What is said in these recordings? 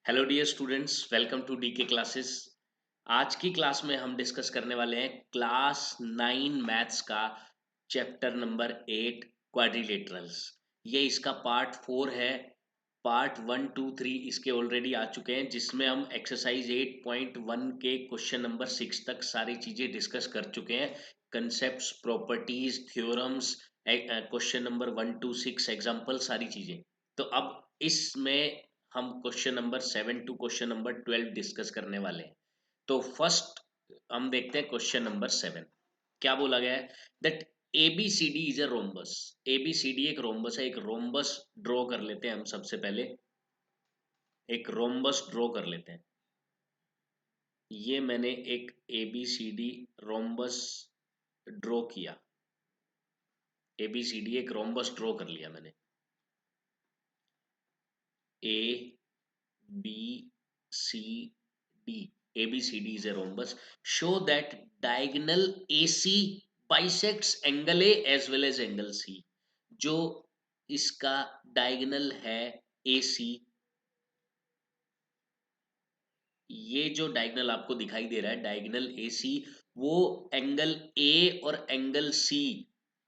Hello dear students, welcome to DK classes. आज की class में हम डिस्कस करने वाले हैं क्लास 9 मैथ्स का चैप्टर नंबर 8 क्वाड्रिलेटरल्स। ये इसका पार्ट 4 है। पार्ट 1 2 3 इसके ऑलरेडी आ चुके हैं, जिसमें हम एक्सरसाइज 8.1 के क्वेश्चन नंबर 6 तक सारी चीज़ें डिस्कस कर चुके हैं। Concepts, properties, theorems, question number 1 to 6 example, सारी चीज़ें। तो अब इसमें हम question number 7 to question number 12 discuss करने वाले हैं। तो फर्स्ट हम देखते हैं क्वेश्चन नंबर 7। क्या बोला गया है? That ABCD is a rhombus. ABCD एक रोम्बस है। एक रोम्बस ड्रॉ कर लेते हैं हम। सबसे पहले एक रोम्बस ड्रॉ कर लेते हैं। ये मैंने एक ABCD रोम्बस ड्रॉ किया। ABCD एक रोम्बस ड्रॉ कर लिया मैंने। ABCD. ABCD is a rhombus. Show that diagonal AC bisects angle A as well as angle C. जो इसका डायगोनल है AC, ये जो डायगोनल आपको दिखाई दे रहा है डायगोनल AC, वो एंगल A और एंगल C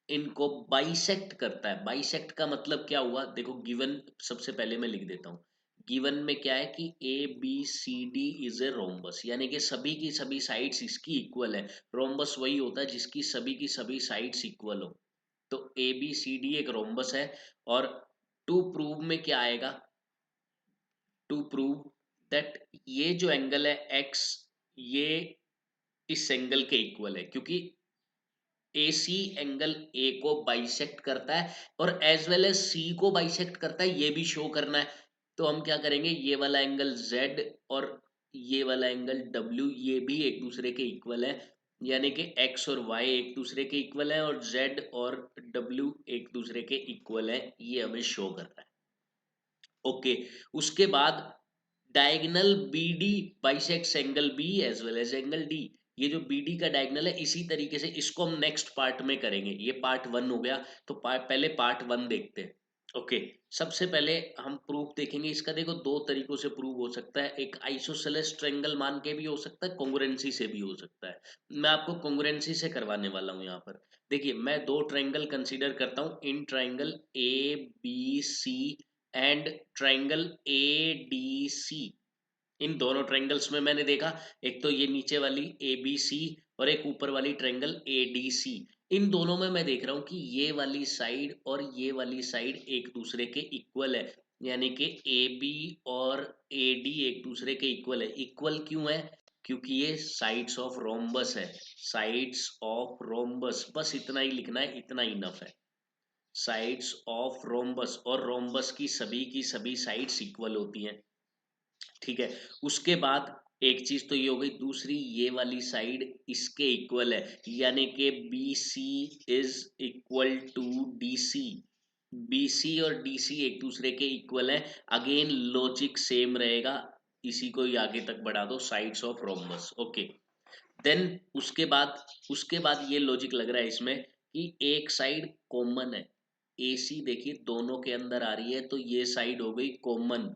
इनको बाइसेक्ट करता है। बाइसेक्ट का मतलब क्या हुआ? देखो, गिवन सबसे पहले मैं लिख देता हूँ। गिवन में क्या है कि ABCD इज ए रोम्बस, यानी कि सभी की सभी साइड्स इसकी इक्वल है। रोम्बस वही होता है जिसकी सभी की सभी साइड्स इक्वल हो। तो ABCD एक रोम्बस है। और टू प्रूव में क्या आएगा? टू प्रूव दैट ये जो एंगल है x, ये इस एंगल के इक्वल है, क्योंकि AC एंगल A को बाइसेक्ट करता है और एज वेल एज C को बाइसेक्ट करता है। ये भी शो करना है। तो हम क्या करेंगे, ये वाला एंगल Z और ये वाला एंगल W, ये भी एक दूसरे के इक्वल है। यानी कि x और y एक दूसरे के इक्वल है और Z और W एक दूसरे के इक्वल है। ये हमें शो कर रहा है। ओके। उसके बाद diagonal BD bisects angle B as well as angle D। ये जो BD का डायगोनल है, इसी तरीके से इसको हम नेक्स्ट पार्ट में करेंगे। ये पार्ट 1 हो गया। तो पहले पार्ट 1 देखते हैं। ओके। सबसे पहले हम प्रूफ देखेंगे इसका। देखो, दो तरीकों से प्रूव हो सकता है। एक आइसोसेलेस ट्रायंगल मान के भी हो सकता है, कॉन्ग्रुएंसी से भी हो सकता है। मैं आपको कॉन्ग्रुएंसी से करवाने वाला हूँ यहाँ पर। देखिए, मैं दो ट्रायंगल कंसीडर करता हूँ। इन triangle ABC and triangle ADC। इन दोनों ट्रायंगल्स में मैंने देखा, एक तो ये नीचे वाली ABC और एक ऊपर वाली ट्रायंगल ADC। इन दोनों में मैं देख रहा हूँ कि ये वाली साइड और ये वाली साइड एक दूसरे के इक्वल है। यानी कि AB और AD एक दूसरे के इक्वल है। इक्वल क्यों है? क्योंकि ये साइड्स ऑफ रोम्बस है। साइड्स ऑफ रोम्बस, बस इतना ही लिखना है, इतना इनफ है। साइड्स ऑफ रोम्बस, और रोम्बस की सभी साइड्स इक्वल होती हैं। ठीक है। उसके बाद एक चीज तो ये हो गई। दूसरी, ये वाली साइड इसके इक्वल है, यानी कि BC is equal to DC। BC और DC एक दूसरे के इक्वल है। अगेन लॉजिक सेम रहेगा। इसी को ही आगे तक बढ़ा दो, sides of rhombus. Okay. Then उसके बाद ये लॉजिक लग रहा है इसमें कि एक साइड कॉमन है। AC देखिए दोनों के अंदर आ रही है, तो ये साइड हो गई कॉमन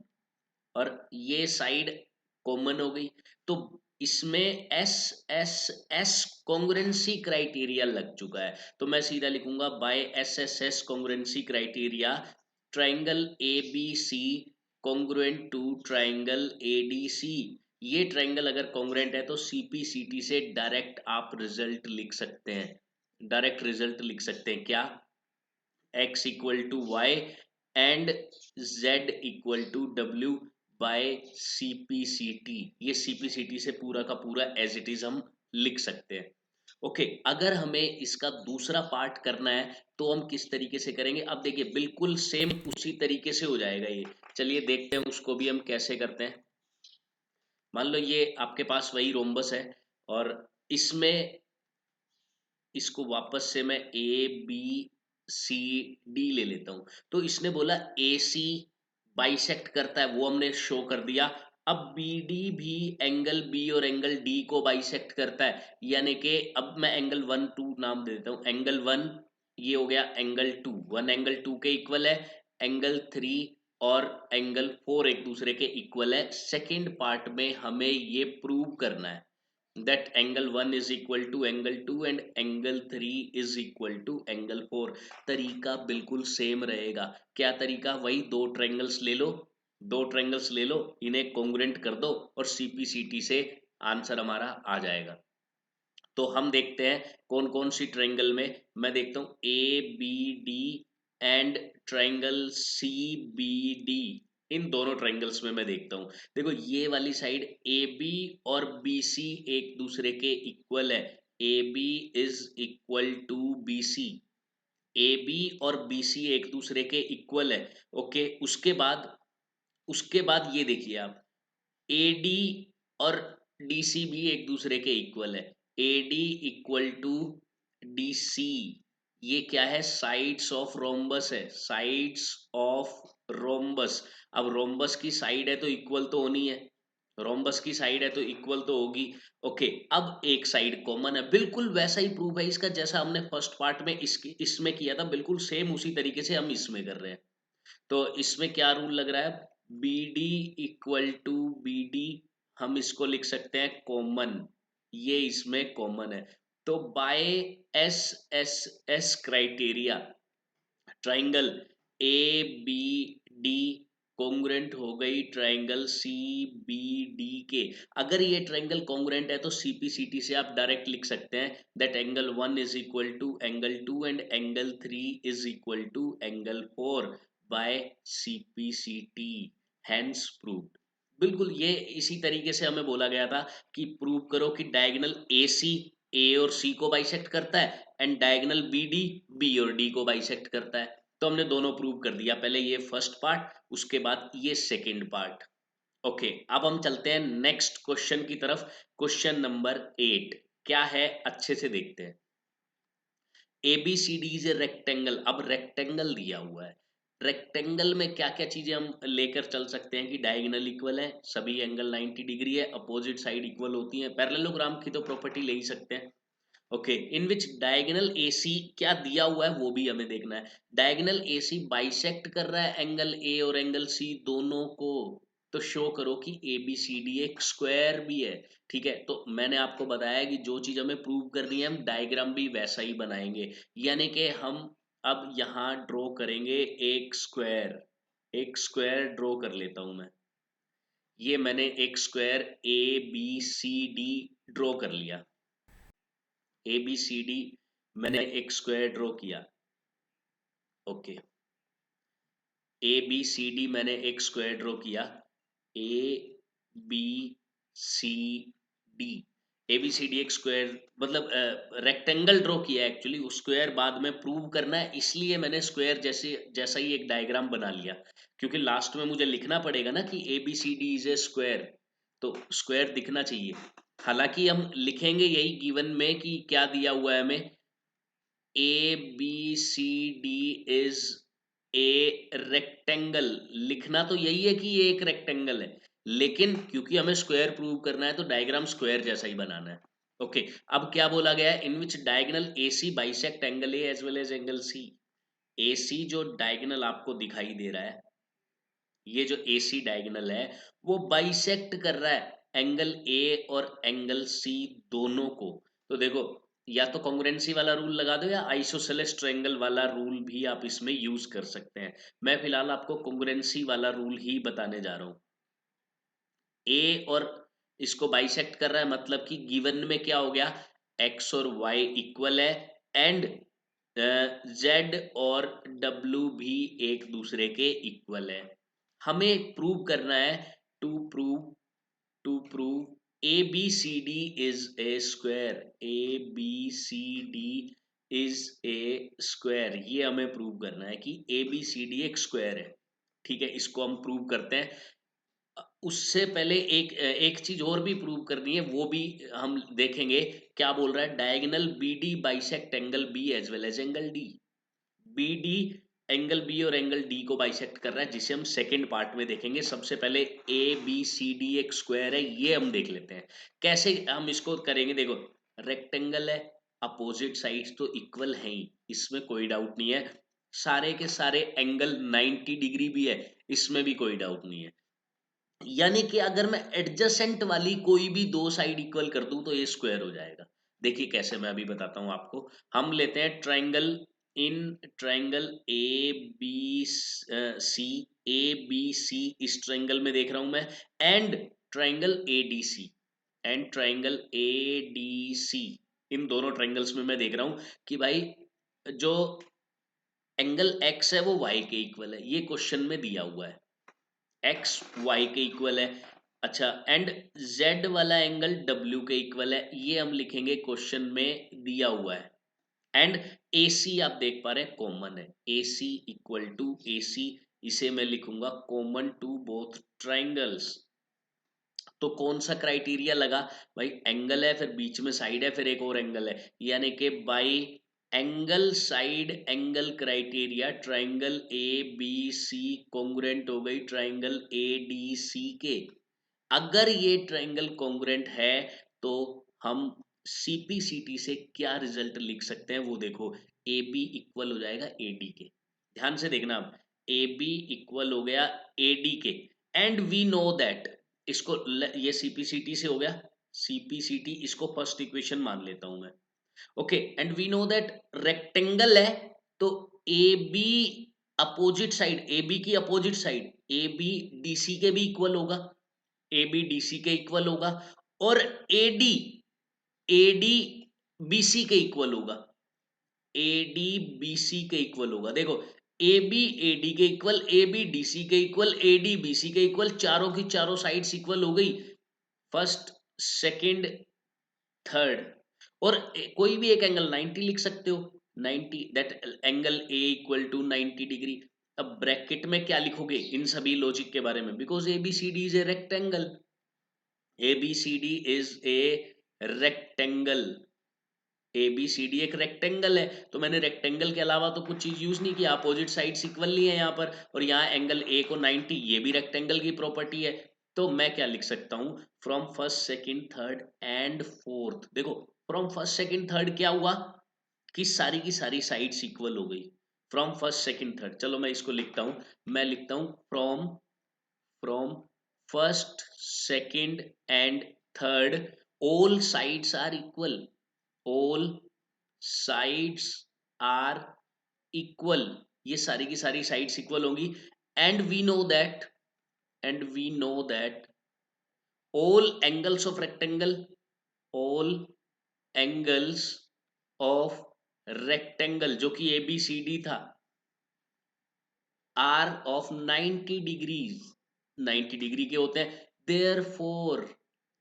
और ये साइड कॉमन हो गई। तो इसमें S S S congruency criteria लग चुका है। तो मैं सीधा लिखूंगा by SSS congruency criteria, triangle ABC congruent to triangle ADC। ये ट्रायंगल अगर कॉन्ग्रुएंट है तो CPCT से डायरेक्ट आप रिजल्ट लिख सकते हैं। डायरेक्ट रिजल्ट लिख सकते हैं। क्या? x equal to Y and z equal to W by CPCT। ये CPCT से पूरा का पूरा एज इट इज हम लिख सकते हैं। ओके। अगर हमें इसका दूसरा पार्ट करना है तो हम किस तरीके से करेंगे? अब देखिए, बिल्कुल सेम उसी तरीके से हो जाएगा ये। चलिए देखते हैं उसको भी हम कैसे करते हैं। मान लो ये आपके पास वही रोम्बस है और इसमें इसको वापस से मैं ABCD ले लेता हूं। तो इसने बोला AC बाइसेक्ट करता है, वो हमने शो कर दिया। अब BD भी एंगल B और एंगल D को बाइसेक्ट करता है। यानी कि अब मैं एंगल 1 2 नाम दे देता हूं। एंगल 1 ये हो गया, एंगल 2 1 एंगल 2 के इक्वल है, एंगल 3 और एंगल 4 एक दूसरे के इक्वल है। सेकंड पार्ट में हमें ये प्रूव करना है that angle 1 is equal to angle 2 and angle 3 is equal to angle 4। तरीका बिल्कुल सेम रहेगा। क्या तरीका? वही दो ट्रायंगल्स ले लो, इन्हें कॉन्ग्रुएंट कर दो और सीपीसीटी से आंसर हमारा आ जाएगा। तो हम देखते हैं कौन कौन सी ट्रायंगल में। मैं देखता हूँ A B D and triangle C B D, इन दोनों ट्रायंगल्स में मैं देखता हूँ। देखो ये वाली साइड ए बी और बी सी एक दूसरे के इक्वल है। A B is equal to B C, A B और बी सी एक दूसरे के इक्वल है। ओके, उसके बाद ये देखिए आप, AD और DC भी एक दूसरे के इक्वल है। AD इक्वल टू DC, ये क्या है? साइड्स ऑफ रोम्बस है, साइड्स ऑफ रोम्बस। अब रोम्बस की साइड है तो इक्वल तो होनी है, रोम्बस की साइड है तो इक्वल तो होगी। ओके, अब एक साइड कॉमन है। बिल्कुल वैसा ही प्रूफ है इसका जैसा हमने फर्स्ट पार्ट में इसमें किया था, बिल्कुल सेम उसी तरीके से हम इसमें कर रहे हैं। तो इसमें क्या रूल लग रहा है? B D equal to B D, हम इसको लिख सकते हैं कॉमन, ये इसमें कॉमन है। तो by S S S criteria triangle A B D congruent हो गई ट्राइंगल सी बी डी के। अगर ये ट्राइंगल कॉन्ग्रुएंट है तो सीपीसीटी से आप डायरेक्ट लिख सकते हैं that angle 1 is equal to angle 2 and angle 3 is equal to angle 4 by CPCT, hence proved. बिल्कुल ये इसी तरीके से हमें बोला गया था कि प्रूव करो कि डायगोनल ए सी ए और सी को बाइसेक्ट करता है and diagonal B D B और डी को बाइसेक्ट करता है। तो हमने दोनों प्रूव कर दिया, पहले ये फर्स्ट पार्ट, उसके बाद ये सेकंड पार्ट। ओके, अब हम चलते हैं नेक्स्ट क्वेश्चन की तरफ। क्वेश्चन नंबर 8 क्या है, अच्छे से देखते हैं। ABCD is a rectangle. अब रेक्टेंगल दिया हुआ है, रेक्टेंगल में क्या क्या चीजें हम लेकर चल सकते हैं कि डायगोनल इक्वल है, सभी एंगल 90 डिग्री है, अपोजिट साइड इक्वल होती है, पैरेललोग्राम की तो प्रॉपर्टी ले ही सकते हैं। Okay, in which diagonal AC क्या दिया हुआ है वो भी हमें देखना है। डायगोनल AC बाइसेक्ट कर रहा है एंगल A और एंगल C दोनों को। तो शो करो कि ABCD एक स्क्वायर भी है। ठीक है, तो मैंने आपको बताया कि जो चीज हमें प्रूव करनी है हम डायग्राम भी वैसा ही बनाएंगे, यानी कि हम अब यहाँ ड्रॉ करेंगे एक स्क्वायर। एक स्क्वायर ड्रॉ कर लेता हूं मैं। ये मैंने एक स्क्वायर ABCD ड्रॉ कर लिया। ABCD मैंने एक स्क्वायर ड्रॉ किया। ओके, ABCD मैंने एक स्क्वायर ड्रॉ किया। ABCD, ABCD एक स्क्वायर मतलब रेक्टेंगल ड्रॉ किया एक्चुअली, उस स्क्वायर बाद में प्रूव करना है, इसलिए मैंने स्क्वायर जैसे जैसा ही एक डायग्राम बना लिया, क्योंकि लास्ट में मुझे लिखना पड़ेगा ना कि ABCD इज ए स्क्वायर, तो स्क्वायर दिखना चाहिए। हालांकि हम लिखेंगे यही गिवन में कि क्या दिया हुआ है हमें, ABCD इज ए रेक्टेंगल। लिखना तो यही है कि ये एक रेक्टेंगल है, लेकिन क्योंकि हमें स्क्वायर प्रूव करना है तो डायग्राम स्क्वायर जैसा ही बनाना है। ओके, अब क्या बोला गया है, in which diagonal AC bisect angle A as well as angle C। AC जो डायगोनल आपको दिखाई दे रहा है, ये जो AC डायगोनल है वो बाइसेक्ट कर रहा है एंगल A और एंगल C दोनों को। तो देखो, या तो कॉन्ग्रुएंसी वाला रूल लगा दो या आइसोसेलेस ट्रायंगल वाला रूल भी आप इसमें यूज कर सकते हैं। मैं फिलहाल आपको कॉन्ग्रुएंसी वाला रूल ही बताने जा रहा हूँ। A और इसको बाइसेक्ट कर रहा है, मतलब कि गिवन में क्या हो गया, x और y इक्वल है एंड Z और W भी एक दूसरे के इक्वल है। हमें प्रूव करना है, to prove ABCD is a square, ABCD is a square, ये हमें प्रूव करना है कि ABCD एक स्क्वायर है। ठीक है, इसको हम प्रूव करते हैं। उससे पहले एक चीज और भी प्रूव करनी है, वो भी हम देखेंगे। क्या बोल रहा है, diagonal BD bisect angle B as well as angle D। BD angle B और एंगल D को बाइसेक्ट कर रहा है, जिसे हम सेकंड पार्ट में देखेंगे। सबसे पहले ABCD एक स्क्वायर है, ये हम देख लेते हैं कैसे हम इसको करेंगे। देखो, रेक्टेंगल है, अपोजिट साइड्स तो इक्वल हैं ही, इसमें कोई डाउट नहीं है। सारे के सारे एंगल 90 डिग्री भी है, इसमें भी कोई डाउट नहीं है। यानी कि अगर मैं एडजेसेंट वाली कोई भी दो साइड इक्वल कर दूं तो ये स्क्वायर हो जाएगा। देखिए कैसे, मैं अभी बताता हूं आपको। हम लेते हैं triangle, in triangle A B C, A B C इस ट्रायंगल में देख रहा हूं मैं, and triangle A D C, and triangle A D C, इन दोनों ट्रायंगल्स में मैं देख रहा हूं कि भाई जो एंगल एक्स है वो वाई के इक्वल है, ये क्वेश्चन में दिया हुआ है, एक्स वाई के इक्वल है। अच्छा, एंड जेड वाला एंगल डब्ल्यू के इक्वल है, ये हम लिखेंगे क्वेश्चन में दिया हुआ है। एंड ए सी आप देख पा रहे हैं कॉमन है, ए सी इक्वल टू ए सी, इसे मैं लिखूंगा कॉमन टू बोथ ट्राइंगल्स। तो कौन सा क्राइटेरिया लगा भाई, एंगल है, फिर बीच में साइड है, फिर एक और एंगल है, यानी कि by angle side angle criteria triangle A B C congruent हो गई ट्राइंगल ए डी सी के। अगर ये ट्राइंगल कॉन्ग्रुएंट है तो हम सीपीसीटी से क्या रिजल्ट लिख सकते हैं वो देखो, ए बी इक्वल हो जाएगा ए डी के। ध्यान से देखना, अब ए बी इक्वल हो गया ए डी के, एंड वी नो दैट, इसको ये सीपीसीटी से हो गया, सीपीसीटी इसको फर्स्ट इक्वेशन मान लेता हूं मैं। Okay, and we know that rectangle है, तो A B opposite side, A B की opposite side A B D C के भी इक्वल होगा, ए बी डी सी के इक्वल होगा, और ए डी बी सी के इक्वल होगा, ए डी बी सी के इक्वल होगा। देखो, ए बी ए डी के equal, A B D C के equal, A D B C के इक्वल, चारों की चारों साइड्स इक्वल हो गई, फर्स्ट सेकंड थर्ड। और कोई भी एक एंगल 90 लिख सकते हो, 90 that angle A equal to 90 degree. अब ब्रैकेट में क्या लिखोगे इन सभी लॉजिक के बारे में, because A B C D is a rectangle, A B C D is a rectangle, A B C D एक रेक्टेंगल है, तो मैंने रेक्टेंगल के अलावा तो कुछ चीज यूज नहीं किया, अपोजिट साइड इक्वल नहीं है यहाँ पर, और यहाँ एंगल ए को 90, ये भी रेक्टेंगल की प्रॉपर्टी है। तो मैं क्या लिख सकता हूँ, from first second third and fourth. देखो, फ्रॉम फर्स्ट सेकंड थर्ड क्या हुआ कि सारी की सारी साइड्स इक्वल हो गई, फ्रॉम फर्स्ट सेकंड थर्ड। चलो मैं इसको लिखता हूँ, मैं लिखता हूँ from from first second and third all sides are equal, all sides are equal, ये सारी की सारी साइड्स इक्वल होंगी। And we know that, and we know that all angles of rectangle, all angles of rectangle जो कि A B C D था, are of 90 degrees, 90 degree के होते हैं।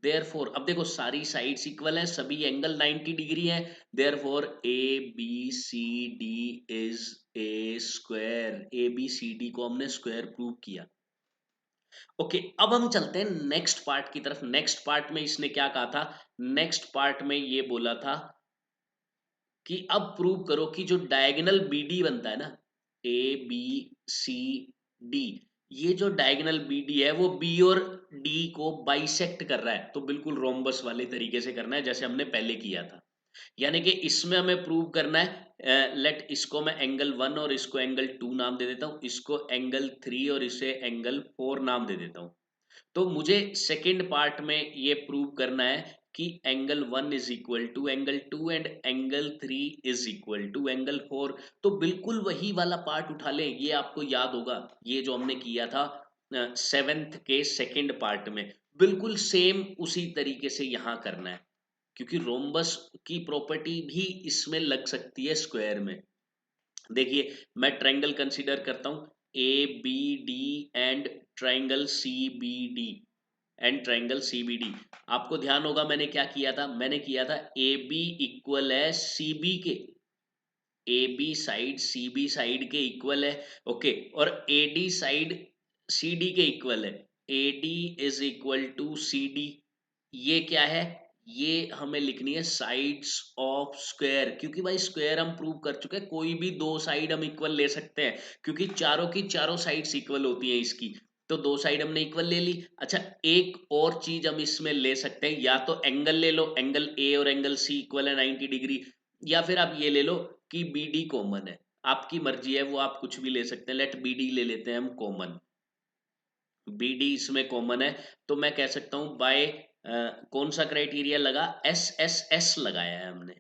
देयरफॉर अब देखो सारी साइड्स इक्वल है, सभी एंगल 90 डिग्री है, therefore A B C D is a square, A B C D को हमने स्क्वायर प्रूव किया। ओके, अब हम चलते हैं नेक्स्ट पार्ट की तरफ। नेक्स्ट पार्ट में इसने क्या कहा था, नेक्स्ट पार्ट में ये बोला था कि अब प्रूव करो कि जो डायगोनल बीडी बनता है ना, ए बी सी डी, ये जो डायगोनल बीडी है वो बी और डी को बाइसेक्ट कर रहा है, तो बिल्कुल रोम्बस वाले तरीके से करना है जैसे हमने पहले किया था। यानी कि इसमें हमें प्रूव करना है, लेट इसको मैं एंगल 1 और इसको एंगल 2 नाम दे देता हूं, इसको एंगल 3 और इसे एंगल 4 नाम दे देता हूं। तो मुझे सेकेंड पार्ट में ये प्रूव करना है कि angle 1 is equal to angle 2 and angle 3 is equal to angle 4। तो बिल्कुल वही वाला पार्ट उठा लें, ये आपको याद होगा, ये जो हमने किया था सेवेंथ के सेकेंड पार्ट में, बिल्कुल सेम उसी तरीके से यहाँ करना है, क्योंकि रोम्बस की प्रॉपर्टी भी इसमें लग सकती है स्क्वायर में। देखिए, मैं ट्रायंगल कंसीडर करता हूं, A B D and triangle C B D, and triangle C B D. आपको ध्यान होगा मैंने क्या किया था, मैंने किया था ए बी इक्वल है सी बी के, A B side C B side के इक्वल है। ओके, और A D side C D के इक्वल है, A D is equal to C D. ये क्या है, ये हमें लिखनी है साइड्स ऑफ स्क्वायर, क्योंकि भाई स्क्वायर हम प्रूव कर चुके हैं, कोई भी दो साइड हम इक्वल ले सकते हैं, क्योंकि चारों की चारों साइड्स इक्वल होती हैं इसकी, तो दो साइड हमने इक्वल ले ली। अच्छा, एक और चीज हम इसमें ले सकते हैं, या तो एंगल ले लो, एंगल ए और एंगल सी इक्वल है 90 डिग्री, या फिर आप ये ले लो कि बी डी कॉमन है, आपकी मर्जी है, वो आप कुछ भी ले सकते हैं, लेट बी डी ले लेते हैं हम कॉमन। बी डी इसमें कॉमन है, तो मैं कह सकता हूँ बाय कौन सा क्राइटेरिया लगा, एस एस एस लगाया है हमने,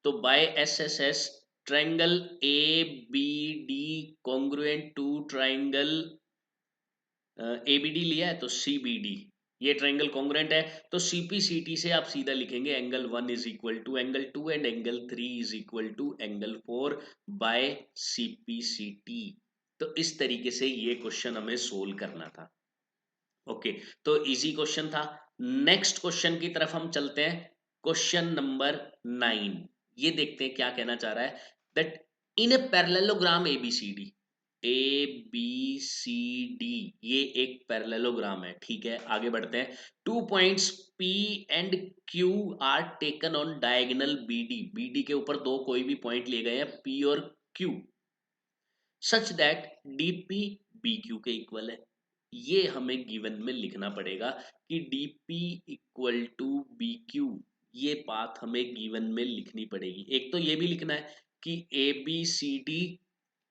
तो by S S S triangle A B D congruent to triangle A B D लिया है तो सी बी डी, ये ट्रायंगल कॉन्ग्रुएंट है, तो सीपीसीटी से आप सीधा लिखेंगे angle 1 is equal to angle 2 and angle 3 is equal to angle 4 by CPCT. तो इस तरीके से ये क्वेश्चन हमें सोल्व करना था। ओके, तो इजी क्वेश्चन था। नेक्स्ट क्वेश्चन की तरफ हम चलते हैं, क्वेश्चन नंबर 9। ये देखते हैं क्या कहना चाह रहा है, that in a parallelogram ABCD, A B C D, ये एक पैरेललोग्राम है, ठीक है, आगे बढ़ते हैं। 2 points P and Q are taken on diagonal BD, BD के ऊपर दो कोई भी पॉइंट लिए गए हैं P और Q, such that DP BQ के इक्वल है। ये हमें गिवन में लिखना पड़ेगा कि DP इक्वल टू BQ, ये बात हमें गिवन में लिखनी पड़ेगी। एक तो ये भी लिखना है कि ABCD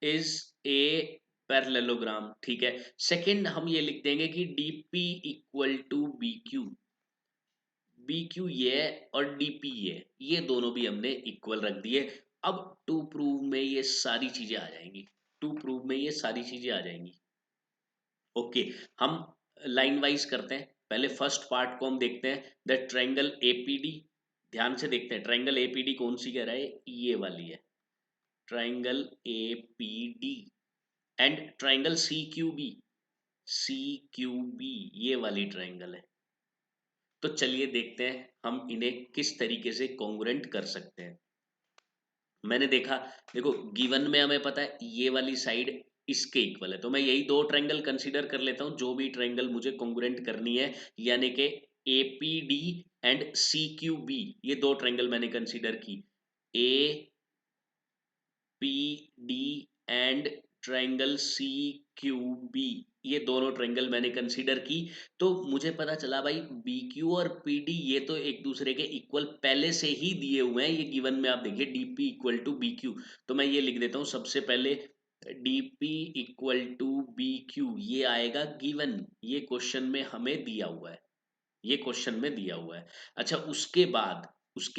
इज ए पैरेललोग्राम, ठीक है। सेकंड हम ये लिख देंगे कि DP equal to BQ, BQ ये है और DP ये है, ये दोनों भी हमने इक्वल रख दिए। अब टू प्रूव में ये सारी चीजें आ जाएंगी, टू प्रूव में ये सारी चीजें आ जाएंगी। ओके, हम लाइन वाइज करते हैं। पहले फर्स्ट पार्ट को हम देखते हैं, द ट्रायंगल एपीडी, ध्यान से देखते हैं ट्रायंगल एपीडी कौन सी कह रहा है, ये वाली है ट्रायंगल एपीडी, एंड ट्रायंगल सीक्यूबी, सीक्यूबी ये वाली ट्रायंगल है। तो चलिए देखते हैं हम इन्हें किस तरीके से कॉन्ग्रुएंट कर सकते हैं। मैंने देखा, देखो गिवन में हमें पता है ये वाली साइड इसके इक्वल है, तो मैं यही दो ट्रायंगल कंसीडर कर लेता हूं, जो भी ट्रायंगल मुझे कॉन्ग्रुएंट करनी है, यानी कि एपीडी एंड सीक्यूबी, ये दो ट्रायंगल मैंने कंसीडर की, A P D and triangle C Q B, ये दोनों ट्रायंगल मैंने कंसीडर की। तो मुझे पता चला भाई बी क्यू और पी डी ये तो एक दूसरे के इक्वल पहले से ही दिए हुए हैं, ये गिवन में आप देखिए DP equal to B Q, तो मैं ये लिख देता हूँ सबसे पहले DP equal to B Q, ये आएगा गिवन, ये क्वेश्चन में हमें दिया हुआ है, ये क्वेश्चन में दिया हुआ है। अच्छा, उसके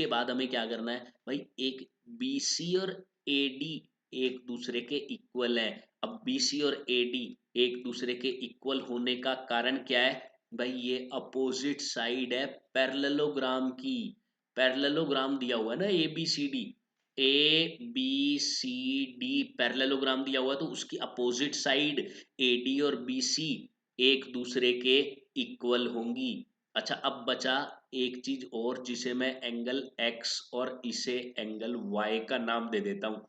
बाद हमें क्या करना है भाई, एक BC और AD एक दूसरे के इक्वल है। अब BC और AD एक दूसरे के इक्वल होने का कारण क्या है भाई, ये अपोजिट साइड है पैरेललोग्राम की, पैरेललोग्राम दिया हुआ है ना ABCD, ABCD पैरेललोग्राम दिया हुआ है, तो उसकी अपोजिट साइड AD और BC एक दूसरे के इक्वल होंगी। अच्छा, अब बचा एक चीज और जिसे मैं एंगल x और इसे एंगल y का नाम दे देता हूं।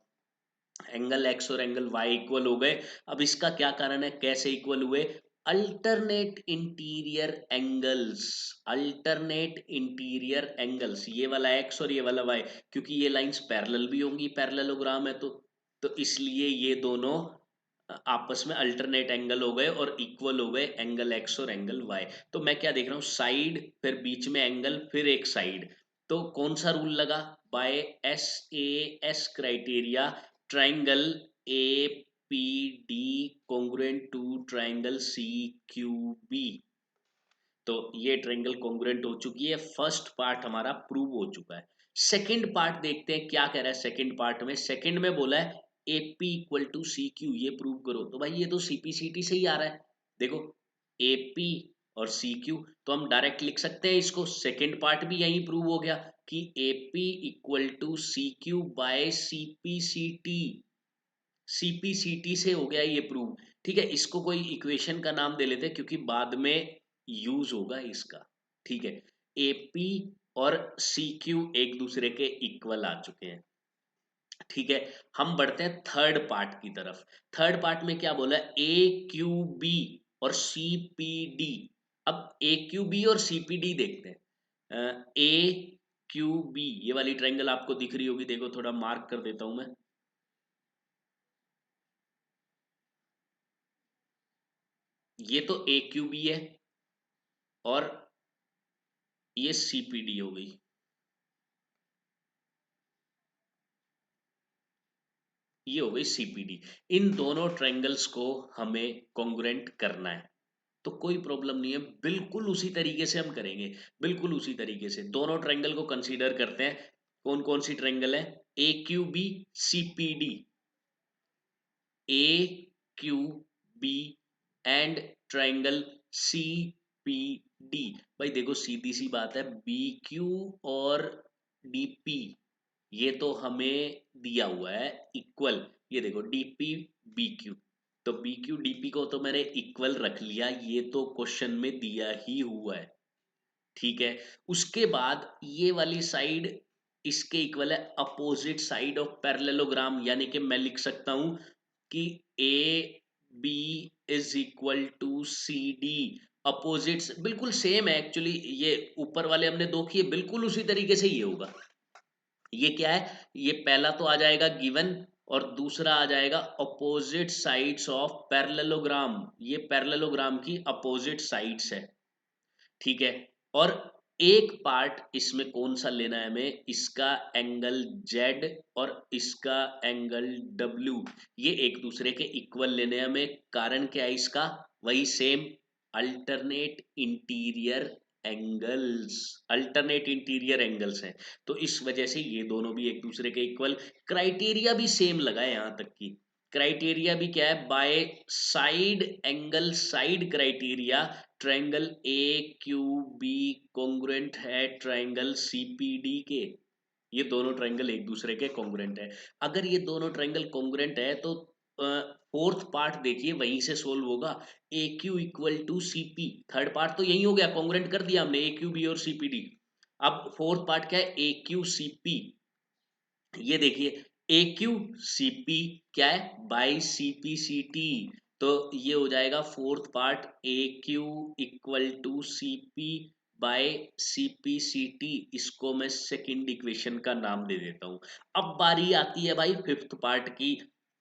एंगल x और एंगल y इक्वल हो गए। अब इसका क्या कारण है, कैसे इक्वल हुए, alternate interior angles, alternate interior angles, ये वाला x और ये वाला y, क्योंकि ये लाइंस पैरेलल भी होंगी, पैरेललोग्राम है तो इसलिए ये दोनों आपस में अल्टरनेट एंगल हो गए और इक्वल हो गए एंगल एक्स और एंगल वाई। तो मैं क्या देख रहा हूँ, साइड फिर बीच में एंगल फिर एक साइड, तो कौन सा रूल लगा, by SAS criteria triangle A P D congruent to triangle C Q B, तो ये ट्रायंगल कॉन्ग्रुएंट हो चुकी है, फर्स्ट पार्ट हमारा प्रूव हो चुका है। सेकंड पार्ट देखते हैं क्या कह रहा है, सेकंड पार्ट में, सेकंड में बोला है AP equal to C Q, ये प्रूव करो, तो भाई ये तो CPCT से ही आ रहा है, देखो AP और CQ, तो हम डायरेक्ट लिख सकते हैं इसको, सेकंड पार्ट भी यही प्रूव हो गया कि AP equal to CQ by CPCT, CPCT से हो गया ये प्रूव। ठीक है, इसको कोई इक्वेशन का नाम दे लेते हैं क्योंकि बाद में यूज होगा इसका। ठीक है, AP और CQ एक दूसरे के इक्वल आ चुके हैं। ठीक है, हम बढ़ते हैं थर्ड पार्ट की तरफ। थर्ड पार्ट में क्या बोला, AQB और CPD। अब AQB और CPD देखते हैं। AQB ये वाली ट्रायंगल आपको दिख रही होगी, देखो थोड़ा मार्क कर देता हूं मैं, ये तो AQB है और ये CPD हो गई, ये हो गई CPD। इन दोनों ट्रायंगल्स को हमें कॉन्ग्रुएंट करना है। तो कोई प्रॉब्लम नहीं है, बिल्कुल उसी तरीके से हम करेंगे, बिल्कुल उसी तरीके से दोनों ट्रायंगल को कंसीडर करते हैं। कौन कौन सी ट्रायंगल है? A Q B C P D, A Q B and triangle C P D. भाई देखो सीधी सी बात है, बी क्यू और डी पी ये तो हमें दिया हुआ है इक्वल। ये देखो डी पी बी क्यू, तो बी क्यू डी पी को तो मैंने इक्वल रख लिया, ये तो क्वेश्चन में दिया ही हुआ है, ठीक है। उसके बाद ये वाली साइड इसके इक्वल है, अपोजिट साइड ऑफ पैरेललोग्राम, यानी कि मैं लिख सकता हूं कि A B is equal to C D. Opposites बिल्कुल सेम है एक्चुअली, ये ऊपर वाले हमने दो किए, बिल्कुल उसी तरीके से ये होगा। ये क्या है? ये पहला तो आ जाएगा गिवन, और दूसरा आ जाएगा अपोजिट साइड्स ऑफ पैरेललोग्राम, ये पैरेललोग्राम की अपोजिट साइड्स है, ठीक है। और एक पार्ट इसमें कौन सा लेना है हमें? इसका एंगल Z और इसका एंगल W, ये एक दूसरे के इक्वल लेने हैं हमें। कारण क्या है इसका? वही same, alternate interior angles, alternate interior angles हैं, तो इस वजह से ये दोनों भी एक दूसरे के इक्वल। क्राइटेरिया भी सेम लगा है यहां तक की, क्राइटेरिया भी क्या है? By side angle side criteria triangle A Q B congruent है ट्रायंगल सीपीडी के। ये दोनों ट्रायंगल एक दूसरे के कॉन्ग्रुएंट है। अगर ये दोनों ट्रायंगल कॉन्ग्रुएंट है तो फोर्थ पार्ट देखिए वहीं से सोल्व होगा, A Q equal to C P, third part तो यही हो गया, कॉन्ग्रुएंट कर दिया हमने ए क्यू बी और सीपीडी। अब फोर्थ पार्ट क्या है? ए क्यू सीपी, ये देखिए ए क्यू सी पी क्या है? By C P C T, तो ये हो जाएगा fourth part, A Q equal to C P by C P C T. इसको मैं सेकंड इक्वेशन का नाम दे देता हूं। अब बारी आती है भाई फिफ्थ पार्ट की,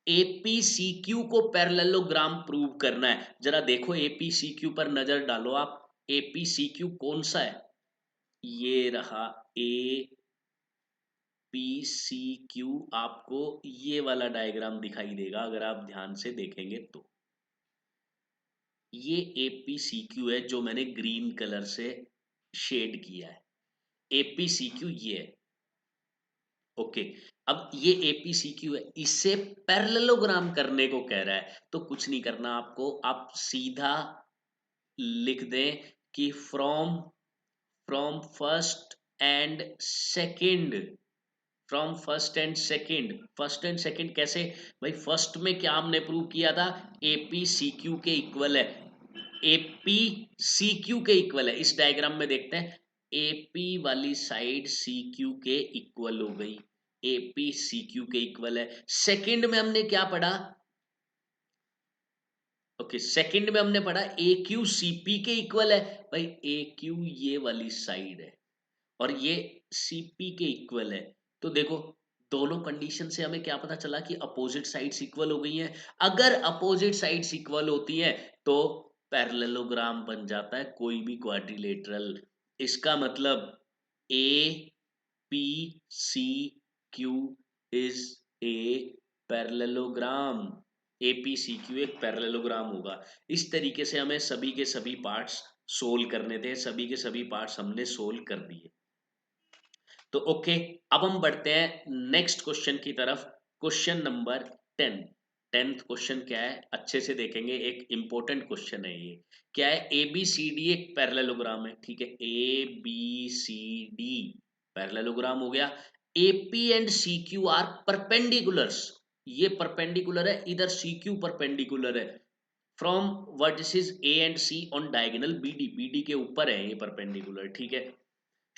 एपीसीक्यू को पैरेललोग्राम प्रूव करना है। जरा देखो एपीसीक्यू पर नजर डालो आप, एपीसीक्यू कौन सा है? ये रहा ए पी सी क्यू, आपको ये वाला डायग्राम दिखाई देगा अगर आप ध्यान से देखेंगे तो। ये ए पी सी क्यू है जो मैंने ग्रीन कलर से शेड किया है, ए पी सी क्यू ये है, ओके। अब ये ए पी सी क्यू है, इससे पैरेललोग्राम करने को कह रहा है, तो कुछ नहीं करना आपको, आप सीधा लिख दें कि from from first and second, from first and second. First and second कैसे? भाई फर्स्ट में क्या हमने प्रूव किया था? एपी सी क्यू के इक्वल है, एपी सी क्यू के इक्वल है। इस डायग्राम में देखते हैं, एपी वाली साइड सी क्यू के इक्वल हो गई, एपी सी क्यू के इक्वल है। सेकंड में हमने क्या पढ़ा? ओके, सेकंड में हमने पढ़ा ए क्यू सी पी के इक्वल है। भाई ए क्यू ये वाली साइड है और ये सीपी के इक्वल है, तो देखो दोनों कंडीशन से हमें क्या पता चला कि अपोजिट साइड्स इक्वल हो गई हैं। अगर अपोजिट साइड्स इक्वल होती हैं तो पैरेललोग्राम बन जाता है कोई भी क्वाड्रिलेटरल। इसका मतलब A P C Q is a parallelogram, A P C Q एक पैरेललोग्राम होगा। इस तरीके से हमें सभी के सभी पार्ट्स सोल्व करने थे, सभी के सभी पार्ट्स हमने सोल्व कर दिए। तो ओके, अब हम बढ़ते हैं नेक्स्ट क्वेश्चन की तरफ। Question number 10। 10th क्वेश्चन क्या है अच्छे से देखेंगे, एक इंपॉर्टेंट क्वेश्चन है ये। क्या है? ए बी सी डी एक पैरेललोग्राम है, ठीक है, A B C D parallelogram हो गया। A P and C Q are perpendiculars, ये परपेंडिकुलर है, इधर सी क्यू परपेंडिकुलर है from vertices A and C on diagonal B D, B D के ऊपर है ये परपेंडिकुलर, ठीक है।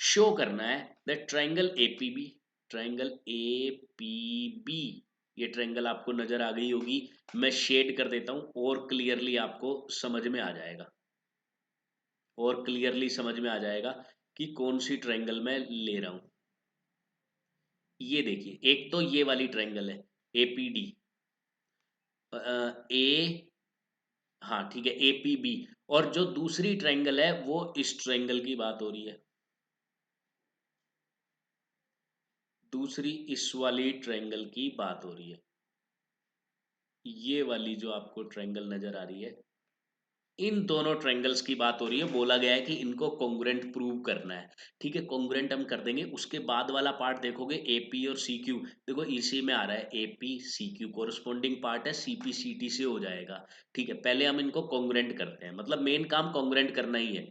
शो करना है that triangle APB, triangle APB, ये ट्रायंगल आपको नजर आ गई होगी, मैं शेड कर देता हूं और क्लियरली आपको समझ में आ जाएगा, और क्लियरली समझ में आ जाएगा कि कौन सी ट्रायंगल मैं ले रहा हूं। ये देखिए एक तो ये वाली ट्रायंगल है एपीडी, ए, हाँ ठीक है एपीबी, और जो दूसरी ट्रायंगल है वो इस ट्रायंगल की बात हो रही है, दूसरी इस वाली ट्रायंगल की बात हो रही है, ये वाली जो आपको ट्रायंगल नजर आ रही है इन दोनों ट्रायंगल्स की बात हो रही है, बोला गया है कि इनको कॉन्ग्रुएंट प्रूव करना है। ठीक है, कॉन्ग्रुएंट हम कर देंगे। उसके बाद वाला पार्ट देखोगे एपी और सीक्यू, देखो इसी में आ रहा है एपी सीक्यू, कोरस्पॉन्डिंग पार्ट है सीपी सीटी से हो जाएगा। ठीक है, पहले हम इनको कॉन्ग्रुएंट करते हैं, मतलब मेन काम कॉन्ग्रुएंट करना ही है।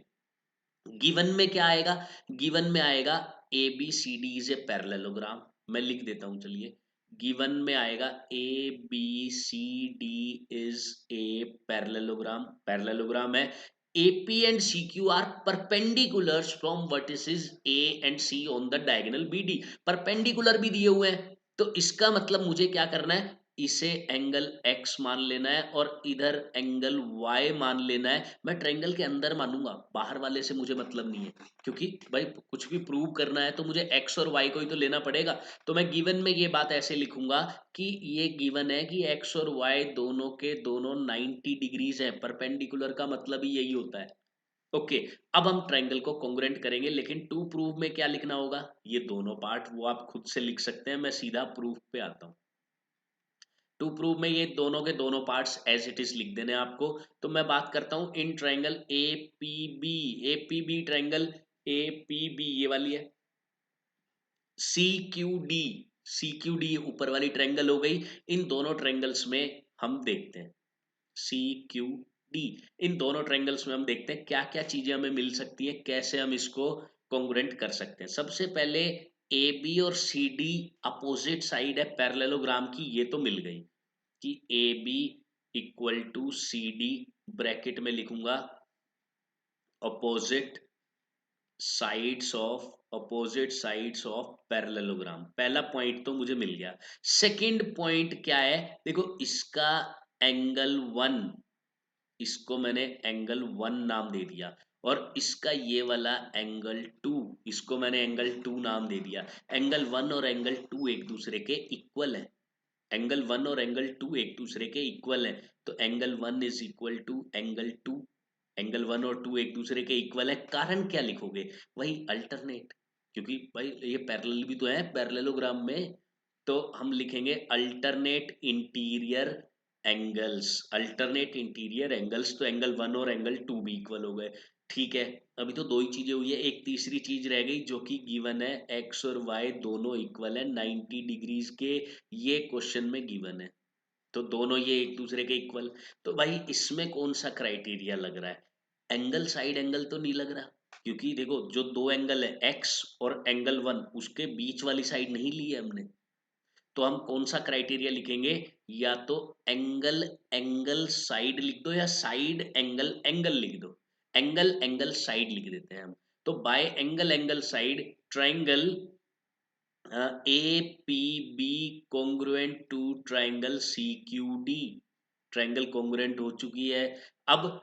गिवन में क्या आएगा, गिवन में आएगा A B C D is a parallelogram. मैं लिख देता हूं, चलिए। गिवन में आएगा A B C D is a parallelogram, parallelogram है। AP and CQ are perpendiculars from vertices A and C on the diagonal BD। Perpendicular भी दिए हुए हैं, तो इसका मतलब मुझे क्या करना है, इसे एंगल x मान लेना है और इधर एंगल y मान लेना है। मैं ट्रायंगल के अंदर मानूंगा, बाहर वाले से मुझे मतलब नहीं है, क्योंकि भाई कुछ भी प्रूव करना है तो मुझे x और y को ही तो लेना पड़ेगा। तो मैं गिवन में ये बात ऐसे लिखूंगा कि ये गिवन है कि x और y दोनों के दोनों 90 डिग्रीज है। परपेंडिकुलर का मतलब ही यही होता है। ओके, अब हम ट्रायंगल को कॉन्ग्रुएंट करेंगे, लेकिन टू प्रूफ में क्या लिखना होगा, ये दोनों पार्ट वो आप खुद से लिख सकते हैं। मैं सीधा प्रूफ पे आता हूँ। टू प्रूव में ये दोनों के दोनों पार्ट्स एज इट इज लिख देने आपको। तो मैं बात करता हूँ इन triangle A P B triangle A P B, ये वाली है। C Q D, C Q D ऊपर वाली ट्रायंगल हो गई। इन दोनों ट्रायंगल्स में हम देखते हैं सी क्यू डी, इन दोनों ट्रायंगल्स में हम देखते हैं क्या क्या चीजें हमें मिल सकती है, कैसे हम इसको कॉन्ग्रुएंट कर सकते हैं। सबसे पहले ए बी और सी डी अपोजिट साइड है पैरेललोग्राम की, ये तो मिल गई कि A B equal to C D, bracket में लिखूंगा अपोजिट साइड्स ऑफ पैरेललोग्राम। पहला पॉइंट तो मुझे मिल गया। सेकंड पॉइंट क्या है, देखो इसका एंगल वन, इसको मैंने एंगल वन नाम दे दिया, और इसका ये वाला एंगल टू, इसको मैंने एंगल टू नाम दे दिया। एंगल वन और एंगल टू एक दूसरे के इक्वल है, एंगल वन और एंगल टू एक दूसरे के इक्वल है। तो angle one is equal to angle two, angle one और टू एक दूसरे के इक्वल है। कारण क्या लिखोगे, वही अल्टरनेट, क्योंकि भाई ये पैरेलल भी तो है पैरेललोग्राम में। तो हम लिखेंगे alternate interior angles, alternate interior angles. तो एंगल वन और एंगल टू भी इक्वल हो गए। ठीक है, अभी तो दो ही चीजें हुई है, एक तीसरी चीज रह गई जो कि गिवन है, एक्स और वाई दोनों इक्वल है 90 डिग्रीज के, ये क्वेश्चन में गिवन है। तो दोनों ये एक दूसरे के इक्वल। तो भाई इसमें कौन सा क्राइटेरिया लग रहा है, एंगल साइड एंगल तो नहीं लग रहा, क्योंकि देखो जो दो एंगल है एक्स और एंगल वन, उसके बीच वाली साइड नहीं ली है हमने। तो हम कौन सा क्राइटेरिया लिखेंगे, या तो एंगल एंगल साइड लिख दो या साइड एंगल एंगल लिख दो। एंगल एंगल साइड लिख देते हैं हम। तो by angle angle side triangle A P B congruent to triangle C Q D, triangle congruent हो चुकी है। अब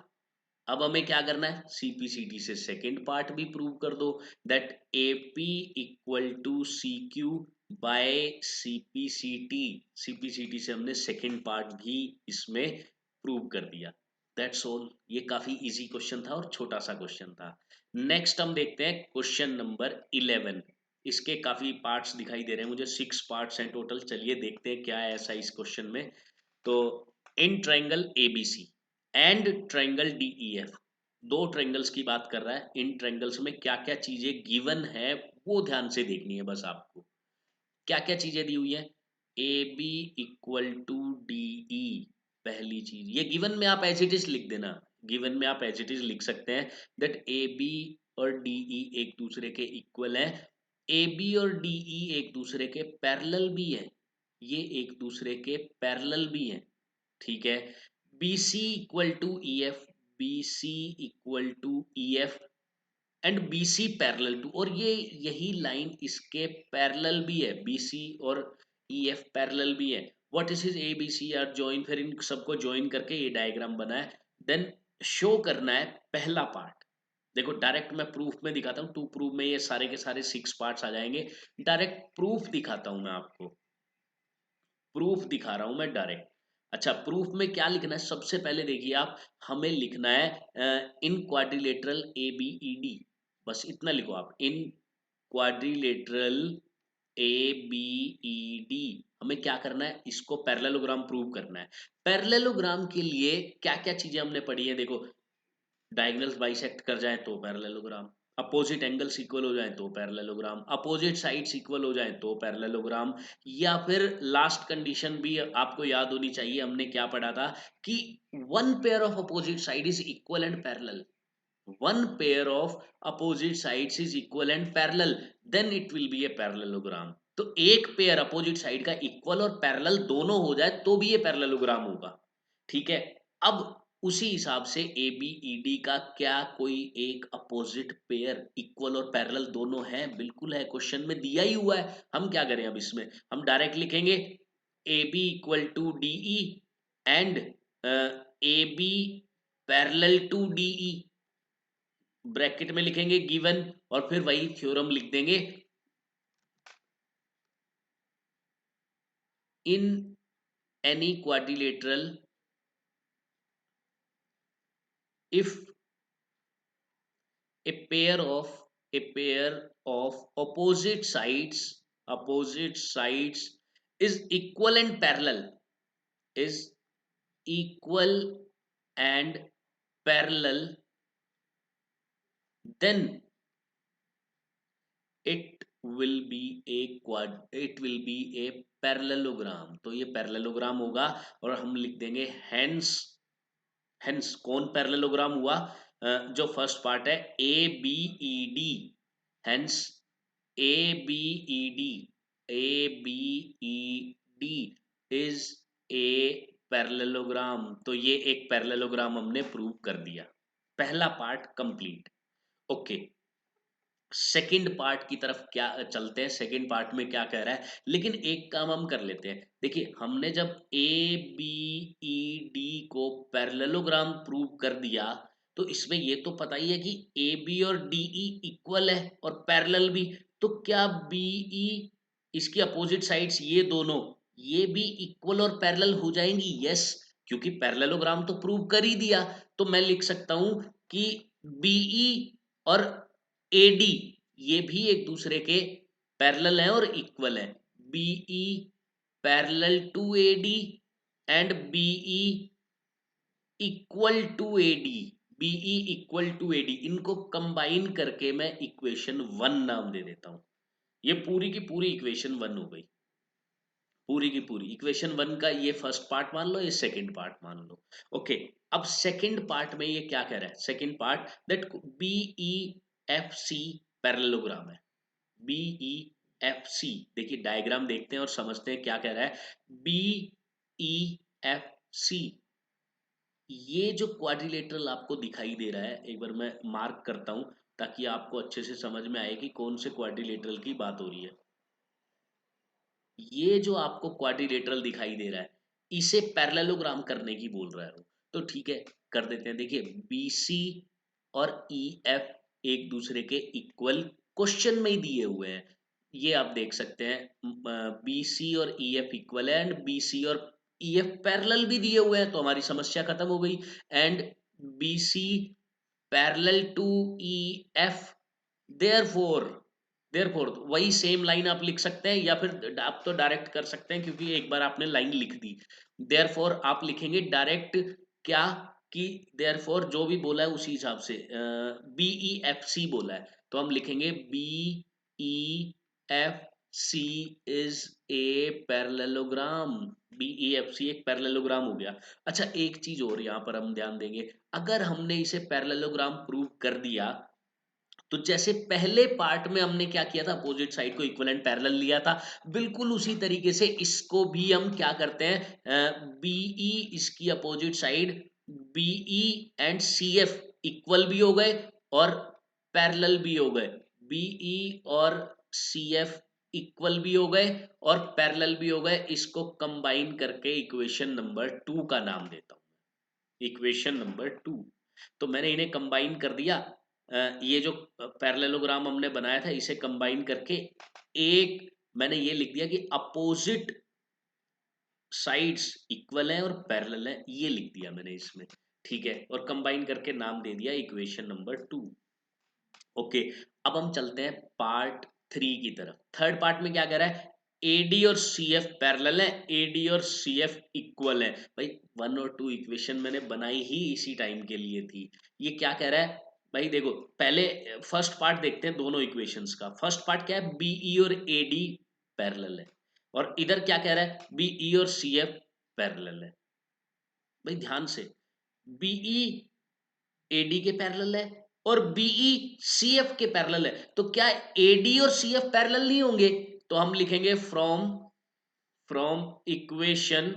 अब हमें क्या करना है, सीपीसीटी से सेकंड पार्ट भी प्रूव कर दो, that AP equal to C Q by CPCT. CPCT से हमने सेकंड पार्ट भी इसमें प्रूव कर दिया। दैट्स ऑल, ये काफी इजी क्वेश्चन था और छोटा सा क्वेश्चन था। नेक्स्ट हम देखते हैं क्वेश्चन नंबर 11। इसके काफी पार्ट्स दिखाई दे रहे हैं मुझे, 6 पार्ट्स हैं टोटल। चलिए देखते हैं क्या है ऐसा इस क्वेश्चन में। तो in triangle ABC and triangle DEF, दो ट्राइंगल्स की बात कर रहा है। इन ट्राइंगल्स में क्या क्या चीजें गिवन है वो ध्यान से देखनी है बस आपको। क्या क्या चीजें दी हुई है, A B equal to DE, पहली चीज ये गिवन में आप एज इट इज लिख देना। गिवन में आप एज इट इज लिख सकते हैं दैट ए बी और डीई एक दूसरे के इक्वल है। ए बी और डीई एक दूसरे के पैरेलल भी है, ये एक दूसरे के पैरेलल भी है। ठीक है, B C equal to E F, B C equal to E F and B C parallel to, और ये यही लाइन इसके पैरेलल भी है, बी सी और ई एफ पैरेलल भी है। What is is A B C are join, फिर इन सबको ज्वाइन करके ये डायग्राम बना है। देन शो करना है पहला पार्ट। देखो डायरेक्ट मैं प्रूफ में दिखाता हूँ, टू प्रूफ में ये सारे के सारे 6 पार्ट्स आ जाएंगे। डायरेक्ट प्रूफ दिखाता हूँ मैं आपको, प्रूफ दिखा रहा हूं मैं डायरेक्ट। अच्छा, प्रूफ में क्या लिखना है, सबसे पहले देखिए आप, हमें लिखना है in quadrilateral A B E D, बस इतना लिखो आप, in quadrilateral A B E D. हमें क्या करना है, इसको पैरेललोग्राम प्रूव करना है। पैरेललोग्राम के लिए क्या क्या चीजें हमने पढ़ी है, देखो डायगोनल्स बाइसेक्ट कर जाए तो पैरेललोग्राम, अपोजिट एंगल्स इक्वल हो जाए तो पैरेललोग्राम, अपोजिट साइड्स इक्वल हो जाए तो पैरेललोग्राम, या फिर लास्ट कंडीशन भी आपको याद होनी चाहिए, हमने क्या पढ़ा था कि one pair of opposite side is equal and parallel, one pair of opposite sides is equal and parallel, then it will be a parallelogram. तो एक पेयर अपोजिट साइड का इक्वल और पैरेलल दोनों हो जाए तो भी ये पैरेललोग्राम होगा। ठीक है, अब उसी हिसाब से ए बी ई डी का क्या कोई एक अपोजिट पेयर इक्वल और पैरेलल दोनों है? बिल्कुल है, क्वेश्चन में दिया ही हुआ है। हम क्या करें अब इसमें, हम डायरेक्ट लिखेंगे A B equal to D E and A B parallel to D E, bracket में लिखेंगे गिवन, और फिर वही थ्योरम लिख देंगे, in any quadrilateral if a pair of a pair of opposite sides is equal and parallel, is equal and parallel, then it will be a parallelogram। तो ये parallelogram होगा, और हम लिख देंगे हेंस कौन पैरेललोग्राम हुआ? जो फर्स्ट पार्ट है A B E D, hence A B E D, A B E D is a parallelogram. तो ये एक पैरेललोग्राम हमने प्रूव कर दिया, पहला part complete. Okay, second part की तरफ क्या चलते हैं, सेकंड पार्ट में क्या कह रहा है, लेकिन एक काम हम कर लेते हैं। देखिए, हमने जब ए बी ई डी को पैरेललोग्राम प्रूव कर दिया, तो इसमें ये तो पता ही है कि ए बी और डी ई इक्वल है और पैरेलल भी, तो क्या बी ई इसकी अपोजिट साइड्स ये दोनों, ये भी इक्वल और पैरेलल हो जाएंगी? यस, क्योंकि पैरेललोग्राम तो प्रूव कर ही दिया। तो मैं लिख सकता हूं कि बीई और एडी ये भी एक दूसरे के पैरेलल हैं और इक्वल हैं। BE parallel to AD and BE equal to AD, BE equal to AD, इनको कंबाइन करके मैं इक्वेशन 1 नाम दे देता हूं। ये पूरी की पूरी इक्वेशन 1 हो गई, पूरी की पूरी इक्वेशन 1 का ये फर्स्ट पार्ट मान लो, ये सेकंड पार्ट मान लो। ओके, अब सेकंड पार्ट में ये क्या कह रहा है, second part that BE F C parallelogram है। बीई एफ सी, देखिए डायग्राम देखते हैं और समझते हैं क्या कह रहा है। बीई एफ सी, ये जो क्वाड्रिलेटरल आपको दिखाई दे रहा है, एक बार मैं मार्क करता हूं ताकि आपको अच्छे से समझ में आए कि कौन से क्वाड्रिलेटरल की बात हो रही है। ये जो आपको क्वाड्रिलेटरल दिखाई दे रहा है, इसे पैरेललोग्राम करने की बोल रहा है वो। तो ठीक है, कर देते हैं। देखिए, BC और EF एक दूसरे के इक्वल क्वेश्चन में ही दिए हुए हैं, ये आप देख सकते हैं। BC और EF इक्वल है, एंड BC और EF पैरेलल भी दिए हुए हैं, तो हमारी समस्या खत्म हो गई। And BC parallel to EF, therefore, therefore वही सेम लाइन आप लिख सकते हैं, या फिर आप तो डायरेक्ट कर सकते हैं क्योंकि एक बार आपने लाइन लिख दी। देयरफॉर आप लिखेंगे डायरेक्ट क्या, कि देयरफॉर जो भी बोला है उसी हिसाब से, बी ई एफ सी बोला है, तो हम लिखेंगे B E F C is a parallelogram. B E F C एक पैरेललोग्राम हो गया। अच्छा, एक चीज और यहाँ पर हम ध्यान देंगे, अगर हमने इसे पैरेललोग्राम प्रूव कर दिया, तो जैसे पहले पार्ट में हमने क्या किया था, अपोजिट साइड को इक्वल एंड पैरेलल लिया था, बिल्कुल उसी तरीके से इसको भी हम क्या करते हैं, बीई इसकी opposite side, BE and C F equal भी हो गए और पैरेलल भी हो गए, बीई और सी एफ इक्वल भी हो गए और पैरेलल भी हो गए, इसको कंबाइन करके इक्वेशन नंबर 2 का नाम देता हूं, इक्वेशन नंबर 2। तो मैंने इन्हें कंबाइन कर दिया, ये जो पैरेललोग्राम हमने बनाया था इसे कंबाइन करके एक मैंने ये लिख दिया कि अपोजिट साइड्स इक्वल हैं और पैरेलल हैं, ये लिख दिया मैंने इसमें। ठीक है, और कंबाइन करके नाम दे दिया इक्वेशन नंबर 2। ओके, अब हम चलते हैं पार्ट 3 की तरफ। थर्ड पार्ट में क्या कह रहा है, एडी और सी एफ पैरेलल है, एडी और सी एफ इक्वल है। भाई 1 और 2 इक्वेशन मैंने बनाई ही इसी टाइम के लिए थी। ये क्या कह रहा है भाई, देखो पहले फर्स्ट पार्ट देखते हैं दोनों इक्वेशंस का। फर्स्ट पार्ट क्या है, बीई और एडी पैरेलल है, और इधर क्या कह रहा है, बीई और सीएफ पैरेलल है। भाई ध्यान से, बीई एडी के पैरेलल है और बीई सीएफ के पैरेलल है, तो क्या एडी और सीएफ पैरेलल नहीं होंगे? तो हम लिखेंगे फ्रॉम इक्वेशन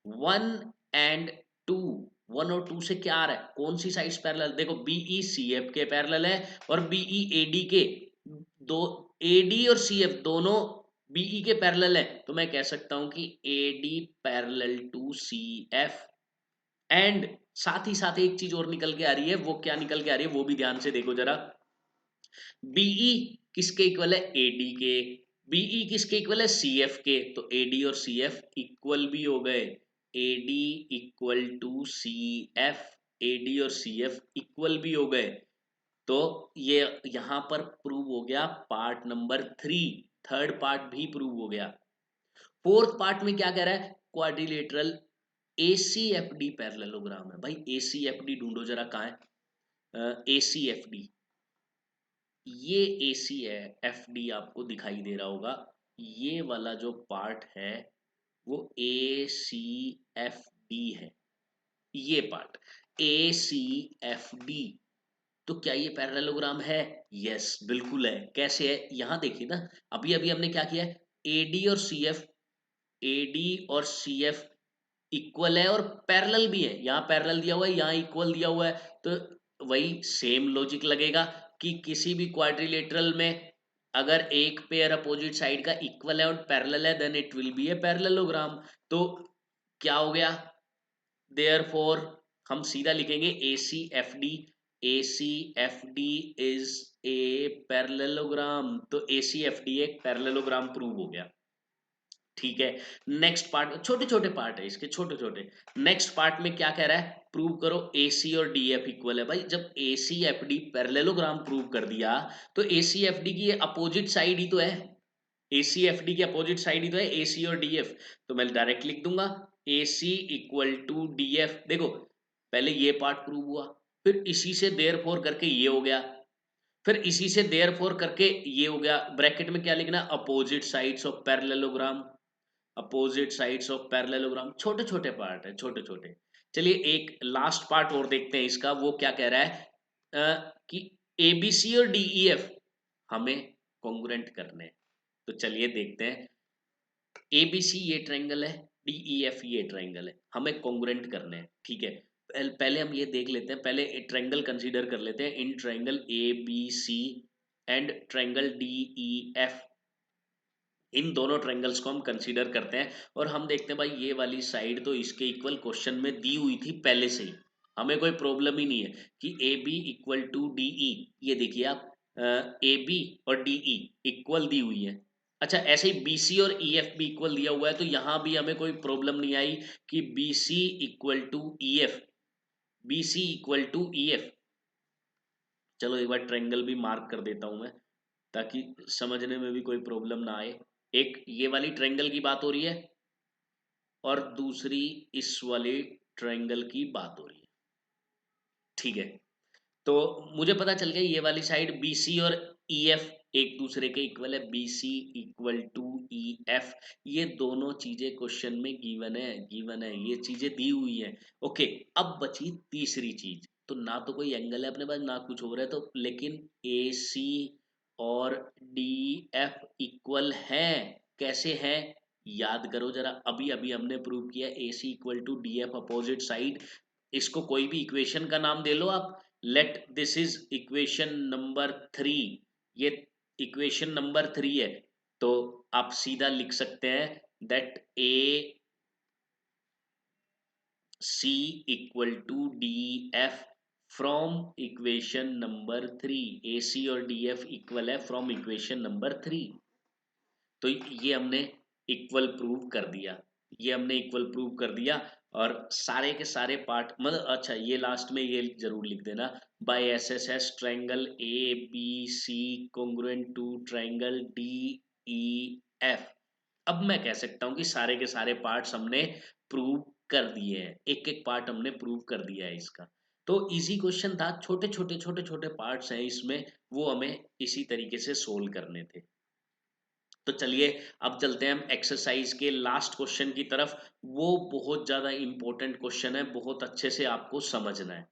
1 और 2। 1 और 2 से क्या आ रहा है, कौन सी साइड्स पैरेलल? देखो बीई सीएफ के पैरेलल है और बीई एडी के, दो एडी और सीएफ दोनों बीई के पैरेलल है, तो मैं कह सकता हूं कि AD parallel to CF. And साथ ही साथ एक चीज और निकल के आ रही है, वो क्या निकल के आ रही है वो भी ध्यान से देखो जरा। बीई किसके इक्वल है, एडी के। बीई किसके इक्वल है, सीएफ के। तो एडी और सीएफ इक्वल भी हो गए, AD equal to CF, AD और सीएफ इक्वल भी हो गए। तो ये यहां पर प्रूव हो गया पार्ट नंबर 3, थर्ड पार्ट भी प्रूव हो गया। फोर्थ पार्ट में क्या कह रहा है, क्वाड्रिलेटरल एसीएफडी पैरेललोग्राम है। भाई एसीएफडी ढूंढो जरा, कहाँ है एसीएफडी? ये एसी है, एफडी आपको दिखाई दे रहा होगा, ये वाला जो पार्ट है वो ए सी एफ डी है, ये part A C F D. तो क्या ये पैरेललोग्राम है? यस बिल्कुल है। कैसे है, यहां देखिए ना, अभी अभी हमने क्या किया है, एडी और सीएफ, एडी और सीएफ इक्वल है और पैरेलल भी है, यहाँ पैरेलल दिया हुआ है, यहाँ इक्वल दिया हुआ है, तो वही सेम लॉजिक लगेगा कि किसी भी क्वाड्रिलेटरल में अगर एक पेयर अपोजिट साइड का इक्वल है और पैरेलल है, then it will be a parallelogram. तो क्या हो गया, देयरफॉर हम सीधा लिखेंगे A C F D, A C F D is a parallelogram. तो ए सी एफ डी एक पैरेललोग्राम प्रूव हो गया। ठीक है, नेक्स्ट पार्ट, छोटे छोटे पार्ट है इसके, छोटे छोटे। नेक्स्ट पार्ट में क्या कह रहा है, प्रूव करो AC और DF इक्वल है। भाई जब ACFD पैरेललोग्राम प्रूव कर दिया, तो ACFD की अपोजिट साइड ही तो है, ACFD की अपोजिट साइड ही तो है AC और DF। तो मैं डायरेक्ट लिख दूंगा AC इक्वल टू DF। देखो पहले ये पार्ट प्रूव हुआ, फिर इसी से देयरफॉर करके ये हो गया, फिर इसी से देयरफॉर करके ये हो गया, ब्रैकेट में क्या लिखना, opposite sides of parallelogram, opposite sides of parallelogram. छोटे छोटे पार्ट है, छोटे छोटे। चलिए एक लास्ट पार्ट और देखते हैं इसका, वो क्या कह रहा है कि एबीसी और डीईएफ हमें कॉन्ग्रुएंट करने हैं। तो चलिए देखते हैं, एबीसी ये ट्रायंगल है, डीईएफ ये ट्रायंगल है, हमें कॉन्ग्रुएंट करने हैं। ठीक है, पहले हम ये देख लेते हैं, पहले ट्रायंगल कंसीडर कर लेते हैं, in triangle A B C and triangle D E F, इन दोनों ट्रायंगल्स को हम कंसीडर करते हैं और हम देखते हैं भाई ये वाली साइड तो इसके इक्वल क्वेश्चन में दी हुई थी पहले से ही, हमें कोई प्रॉब्लम ही नहीं है कि A B equal to D E. ये देखिए आप, ए बी और डी ई इक्वल दी हुई है। अच्छा ऐसे ही बी सी और ई एफ भी इक्वल दिया हुआ है, तो यहाँ भी हमें कोई प्रॉब्लम नहीं आई कि B C equal to E F, B C equal to E F. चलो एक बार ट्रायंगल भी मार्क कर देता हूं मैं, ताकि समझने में भी कोई प्रॉब्लम ना आए। एक ये वाली ट्रायंगल की बात हो रही है और दूसरी इस वाले ट्रायंगल की बात हो रही है। ठीक है, तो मुझे पता चल गया ये वाली साइड बी सी और ई एफ एक दूसरे के इक्वल है, B C equal to E F. ये दोनों चीजें क्वेश्चन में गिवन है, गिवन है, ये चीजें दी हुई है। ओके, अब बची तीसरी चीज, तो ना तो कोई एंगल है अपने पास ना कुछ हो रहा है, तो लेकिन ए सी और डी एफ इक्वल है। कैसे है, याद करो जरा, अभी अभी हमने प्रूव किया A C equal to D F opposite side. इसको कोई भी इक्वेशन का नाम दे लो आप, let this is equation number 3, ये इक्वेशन नंबर 3 है। तो आप सीधा लिख सकते हैं that A C equal to D F from equation number 3, A C और डी एफ इक्वल है फ्रॉम इक्वेशन नंबर 3। तो ये हमने इक्वल प्रूव कर दिया, ये हमने इक्वल प्रूव कर दिया। और सारे के सारे पार्ट मतलब, अच्छा ये लास्ट में ये जरूर लिख देना, by S S S triangle A B C congruent to triangle D E F. अब मैं कह सकता हूं कि सारे के सारे पार्ट्स हमने प्रूव कर दिए हैं, एक एक पार्ट हमने प्रूव कर दिया है इसका। तो इजी क्वेश्चन था, छोटे छोटे छोटे छोटे पार्ट्स हैं इसमें, वो हमें इसी तरीके से सोल्व करने थे। तो चलिए अब चलते हैं हम एक्सरसाइज के लास्ट क्वेश्चन की तरफ। वो बहुत ज्यादा इंपॉर्टेंट क्वेश्चन है, बहुत अच्छे से आपको समझना है।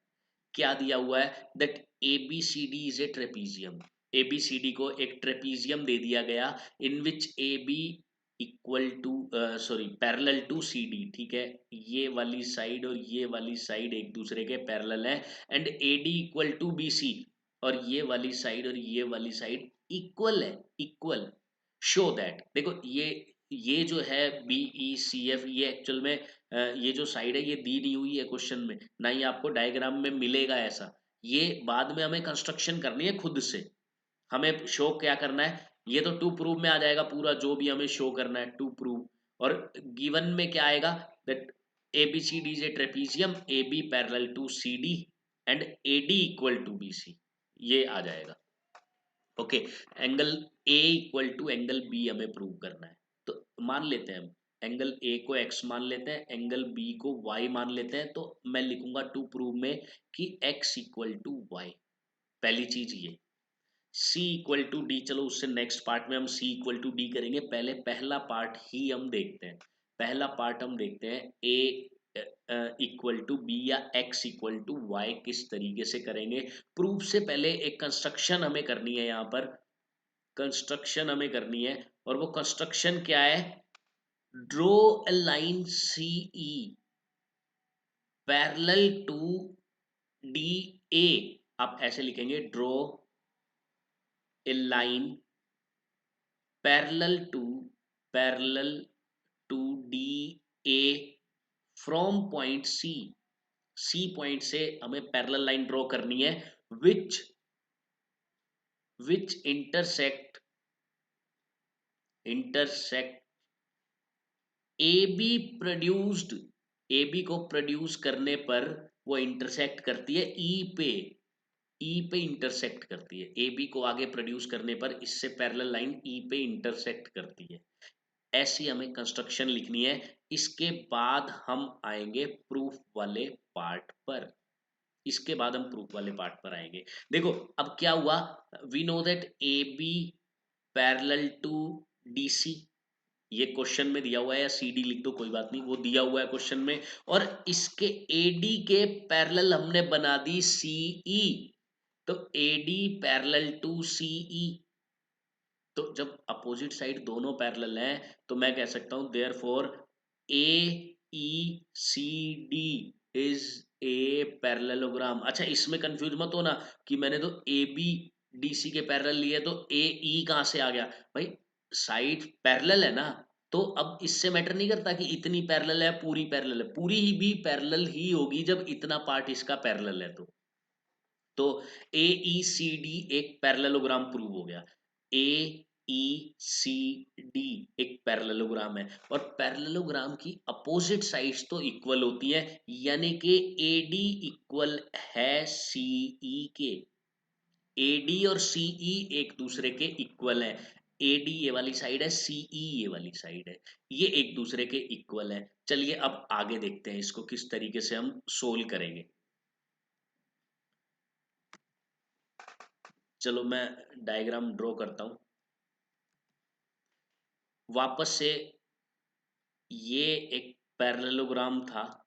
क्या दिया हुआ है that ABCD is a trapezium. ABCD को एक ट्रेपीजियम दे दिया गया in which AB equal to sorry parallel to CD, ठीक है। ये वाली साइड और ये वाली साइड एक दूसरे के पैरेलल है, and AD equal to BC, और ये वाली साइड और ये वाली साइड इक्वल है, इक्वल। शो दैट, देखो ये जो है BECF, ये एक्चुअल में ये जो साइड है ये दी नहीं हुई है क्वेश्चन में, ना ही आपको डायग्राम में मिलेगा ऐसा। ये बाद में हमें कंस्ट्रक्शन करनी है खुद से। हमें शो क्या करना है, ये तो टू प्रूव में आ जाएगा पूरा, जो भी हमें शो करना है टू प्रूव। और गिवन में क्या आएगा that ABCD is a trapezium, AB parallel to CD and AD equal to BC, ये आ जाएगा। Okay, angle A equal to angle B हमें प्रूव करना है। तो मान लेते हैं हम एंगल ए को एक्स मान लेते हैं, एंगल बी को वाई मान लेते हैं। तो मैं लिखूंगा टू प्रूव में कि एक्स इक्वल टू वाई, पहली चीज ये। सी इक्वल टू डी, चलो उससे नेक्स्ट पार्ट में हम सी इक्वल टू डी करेंगे, पहले पहला पार्ट ही हम देखते हैं। पहला पार्ट हम देखते हैं ए इक्वल टू बी या एक्स इक्वल टू वाई किस तरीके से करेंगे प्रूफ। से पहले एक कंस्ट्रक्शन हमें करनी है, यहाँ पर कंस्ट्रक्शन हमें करनी है। और वो कंस्ट्रक्शन क्या है, draw a line CE parallel to DA। आप ऐसे लिखेंगे, draw a line parallel to parallel to DA from point C point से हमें पैरेलल लाइन ड्रॉ करनी है, which which intersect A B को प्रोड्यूस करने पर वो इंटरसेक्ट करती है ई पे इंटरसेक्ट करती है। ए बी को आगे प्रोड्यूस करने पर इससे पैरेलल लाइन ई पे इंटरसेक्ट करती है। ऐसी हमें कंस्ट्रक्शन लिखनी है। इसके बाद हम आएंगे प्रूफ वाले पार्ट पर, इसके बाद हम प्रूफ वाले पार्ट पर आएंगे। देखो अब क्या हुआ, we know that A B parallel to DC, ये क्वेश्चन में दिया हुआ है, या CD लिख दो कोई बात नहीं, वो दिया हुआ है क्वेश्चन में। और इसके AD के पैरेलल हमने बना दी CE, तो AD पैरेलल टू CE। तो जब अपोजिट साइड दोनों पैरेलल हैं तो मैं कह सकता हूं therefore AECD is a parallelogram. अच्छा इसमें कंफ्यूज मत होना कि मैंने तो ABDC के पैरेलल लिए तो AE कहां से आ गया, भाई साइड पैरेलल है ना। तो अब इससे मैटर नहीं करता कि इतनी पैरेलल है पूरी पैरेलल है, पूरी ही भी पैरेलल ही होगी जब इतना पार्ट इसका पैरेलल है। तो AECD एक पैरेललोग्राम प्रूव हो गया। AECD एक पैरेललोग्राम है, और पैरेललोग्राम की अपोजिट साइड्स तो इक्वल होती हैं, यानी कि AD इक्वल है CE के। AD और CE एक दूसरे के इक्वल है। AD ये वाली साइड है, CE ये वाली साइड है, ये एक दूसरे के इक्वल है। चलिए अब आगे देखते हैं इसको किस तरीके से हम सोल्व करेंगे। चलो मैं डायग्राम ड्रॉ करता हूं वापस से। ये एक पैरेललोग्राम था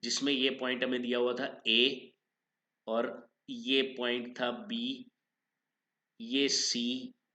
जिसमें ये पॉइंट हमें दिया हुआ था A, और ये पॉइंट था B, ये C,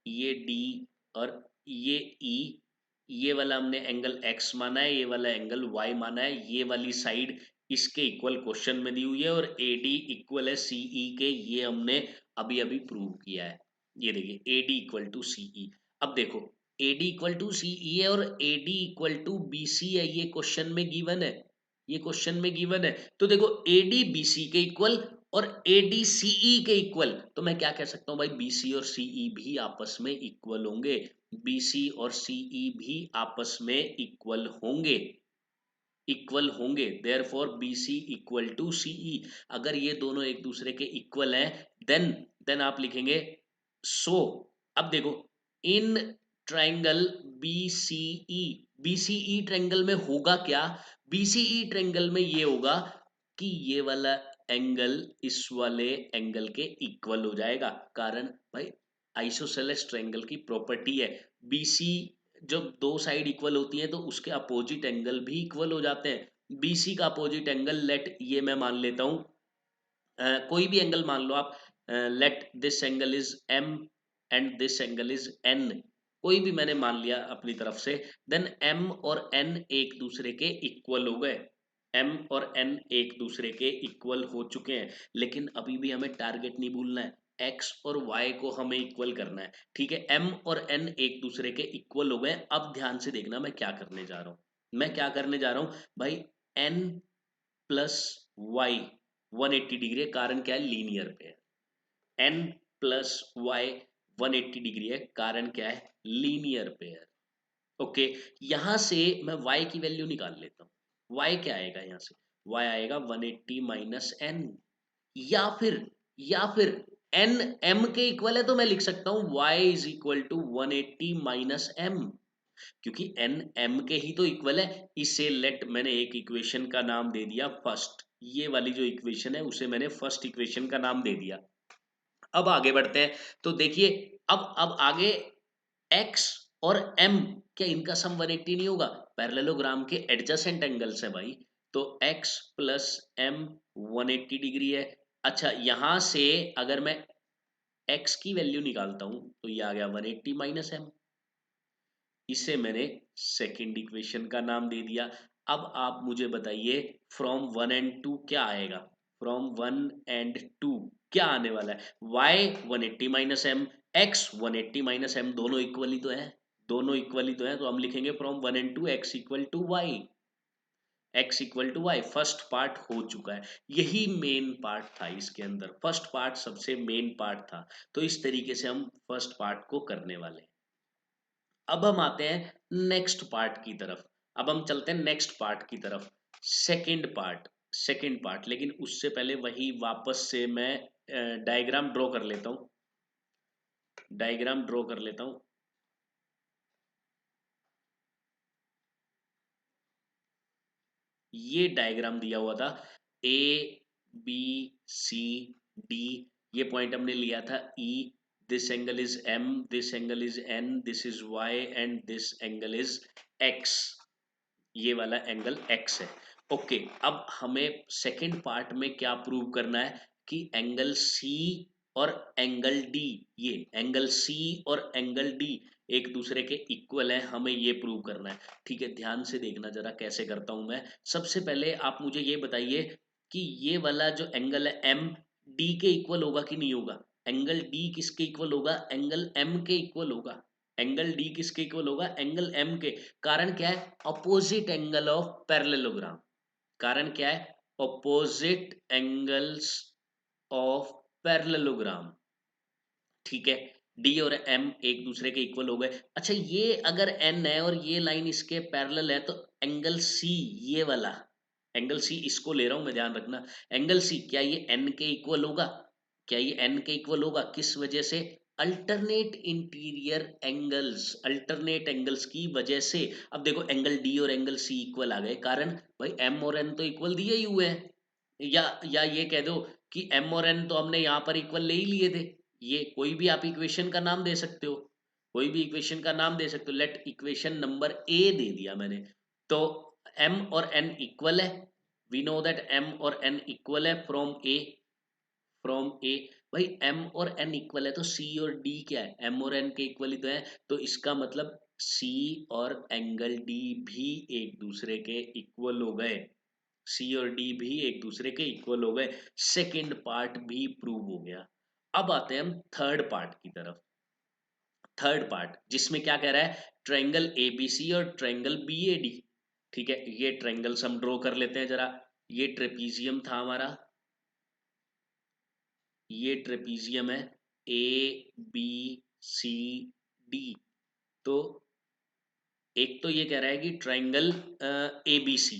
ये D, और ये E। ये वाला हमने एंगल X माना है, ये वाला एंगल Y माना है। ये वाली साइड इसके इक्वल क्वेश्चन में दी हुई है, और AD इक्वल है CE के, ये हमने अभी अभी प्रूव किया है। ये देखिए AD इक्वल टू CE। अब देखो AD इक्वल टू CE है और AD इक्वल टू BC है, ये क्वेश्चन में गिवन है, ये क्वेश्चन में गिवन है। तो देखो AD BC के इक्वल और AD CE के इक्वल, तो मैं क्या कह सकता हूं भाई, BC और CE भी आपस में इक्वल होंगे, BC और CE भी आपस में इक्वल होंगे, इक्वल होंगे। Therefore BC equal to CE। अगर ये दोनों एक दूसरे के इक्वल हैं, देन आप लिखेंगे सो। अब देखो in triangle BCE. BCE triangle में होगा क्या? बीसीई ट्रायंगल में ये होगा कि ये वाला एंगल इस वाले एंगल के इक्वल हो जाएगा। कारण भाई आइसोसेलेस ट्रायंगल की प्रॉपर्टी है, बीसी जब दो साइड इक्वल होती हैं तो उसके अपोजिट एंगल भी इक्वल हो जाते हैं। बीसी का अपोजिट एंगल लेट ये मैं मान लेता हूं, कोई भी एंगल मान लो आप, let this angle is M and this angle is N, कोई भी मैंने मान लिया अपनी तरफ से, देन एम और एन एक दूसरे के इक्वल हो गए। एम और एन एक दूसरे के इक्वल हो चुके हैं, लेकिन अभी भी हमें टारगेट नहीं भूलना है, एक्स और वाई को हमें इक्वल करना है। ठीक है, एम और एन एक दूसरे के इक्वल हो गए। अब ध्यान से देखना मैं क्या करने जा रहा हूं। मैं क्या करने जा रहा हूं भाई, एन प्लस वाई 180 डिग्री है, कारण क्या है, लीनियर पे है। एन प्लस वाई 180 डिग्री है, कारण क्या है, लीनियर पेयर। ओके, यहां से मैं y की वैल्यू निकाल लेता हूं। y क्या आएगा यहां से, y आएगा 180 माइनस एन, या फिर n m के इक्वल है तो मैं लिख सकता हूं y इज इक्वल टू 180 माइनस m, क्योंकि n m के ही तो इक्वल है। इसे लेट मैंने एक इक्वेशन का नाम दे दिया फर्स्ट, ये वाली जो इक्वेशन है उसे मैंने फर्स्ट इक्वेशन का नाम दे दिया। अब आगे बढ़ते हैं, तो देखिए अब आगे x और m, क्या इनका सम 180 नहीं होगा? पैरेललोग्राम के एडजेसेंट एंगल्स है भाई, तो x प्लस m 180 डिग्री है। अच्छा, यहां से अगर मैं x की वैल्यू निकालता हूं तो ये आ गया 180 माइनस m, इसे मैंने सेकंड इक्वेशन का नाम दे दिया। अब आप मुझे बताइए फ्रॉम 1 एंड 2 क्या आएगा, फ्रॉम 1 एंड 2 क्या आने वाला है, y 180 minus M, x 180 minus एम, दोनों इक्वली तो है, दोनों इक्वली तो है, तो हम लिखेंगे from 1 and 2 x equal to y, x equal to y. First part हो चुका है, यही मेन पार्ट था इसके अंदर, फर्स्ट पार्ट सबसे मेन पार्ट था, तो इस तरीके से हम फर्स्ट पार्ट को करने वाले हैं। अब हम आते हैं नेक्स्ट पार्ट की तरफ, अब हम चलते हैं नेक्स्ट पार्ट की तरफ, सेकंड पार्ट। सेकंड पार्ट, लेकिन उससे पहले वही वापस से मैं डायग्राम ड्रॉ कर लेता हूं, डायग्राम ड्रॉ कर लेता हूं। ये डायग्राम दिया हुआ था, ए बी सी डी, ये पॉइंट हमने लिया था E, this angle is M, this angle is N, this is Y and this angle is X, ये वाला एंगल x है। ओके, अब हमें सेकंड पार्ट में क्या प्रूव करना है कि एंगल C और एंगल D, ये एंगल C और एंगल D एक दूसरे के इक्वल है, हमें ये प्रूव करना है। ठीक है, ध्यान से देखना जरा कैसे करता हूं मैं। सबसे पहले आप मुझे ये बताइए कि ये वाला जो एंगल है M D के इक्वल होगा कि नहीं होगा? एंगल D किसके इक्वल होगा? एंगल M के इक्वल होगा। एंगल डी किसके इक्वल होगा? एंगल एम के। कारण क्या है? Opposite angle of parallelogram. कारण क्या है? Opposite angles of parallelogram. ठीक है, डी और एम एक दूसरे के इक्वल हो गए। अच्छा, ये अगर एन है और ये लाइन इसके पैरेलल है, तो एंगल सी, ये वाला एंगल सी, इसको ले रहा हूं मैं, ध्यान रखना। एंगल सी क्या ये एन के इक्वल होगा? क्या ये एन के इक्वल होगा? किस वजह से? Alternate interior angles, alternate angles की वजह से। अब देखो एंगल डी और एंगल सी इक्वल आ गए, कारण भाई एम और एन तो इक्वल दिए ही हुए हैं, या ये कह दो कि एम और एन तो हमने यहाँ पर इक्वल ले ही लिए थे। ये कोई भी आप इक्वेशन का नाम दे सकते हो, कोई भी इक्वेशन का नाम दे सकते हो। लेट इक्वेशन नंबर ए दे दिया मैंने, तो एम और एन इक्वल है, वी नो दैट एम और एन इक्वल है फ्रॉम ए, फ्रॉम ए। भाई एम और एन इक्वल है तो सी और डी क्या है? एम और एन के इक्वल ही तो है, तो इसका मतलब सी और एंगल डी भी एक दूसरे के इक्वल हो गए, सी और डी भी एक दूसरे के इक्वल हो गए। सेकंड पार्ट भी प्रूव हो गया। अब आते हैं हम थर्ड पार्ट की तरफ। थर्ड पार्ट जिसमें क्या कह रहा है, ट्रायंगल एबीसी और ट्रायंगल बीएडी। ठीक है, ये ट्रायंगल्स हम ड्रॉ कर लेते हैं जरा। ये ट्रेपीजियम था हमारा, ये ट्रेपीजियम है, ए बी सी डी। तो एक तो ये कह रहा है कि ट्रायंगल एबीसी,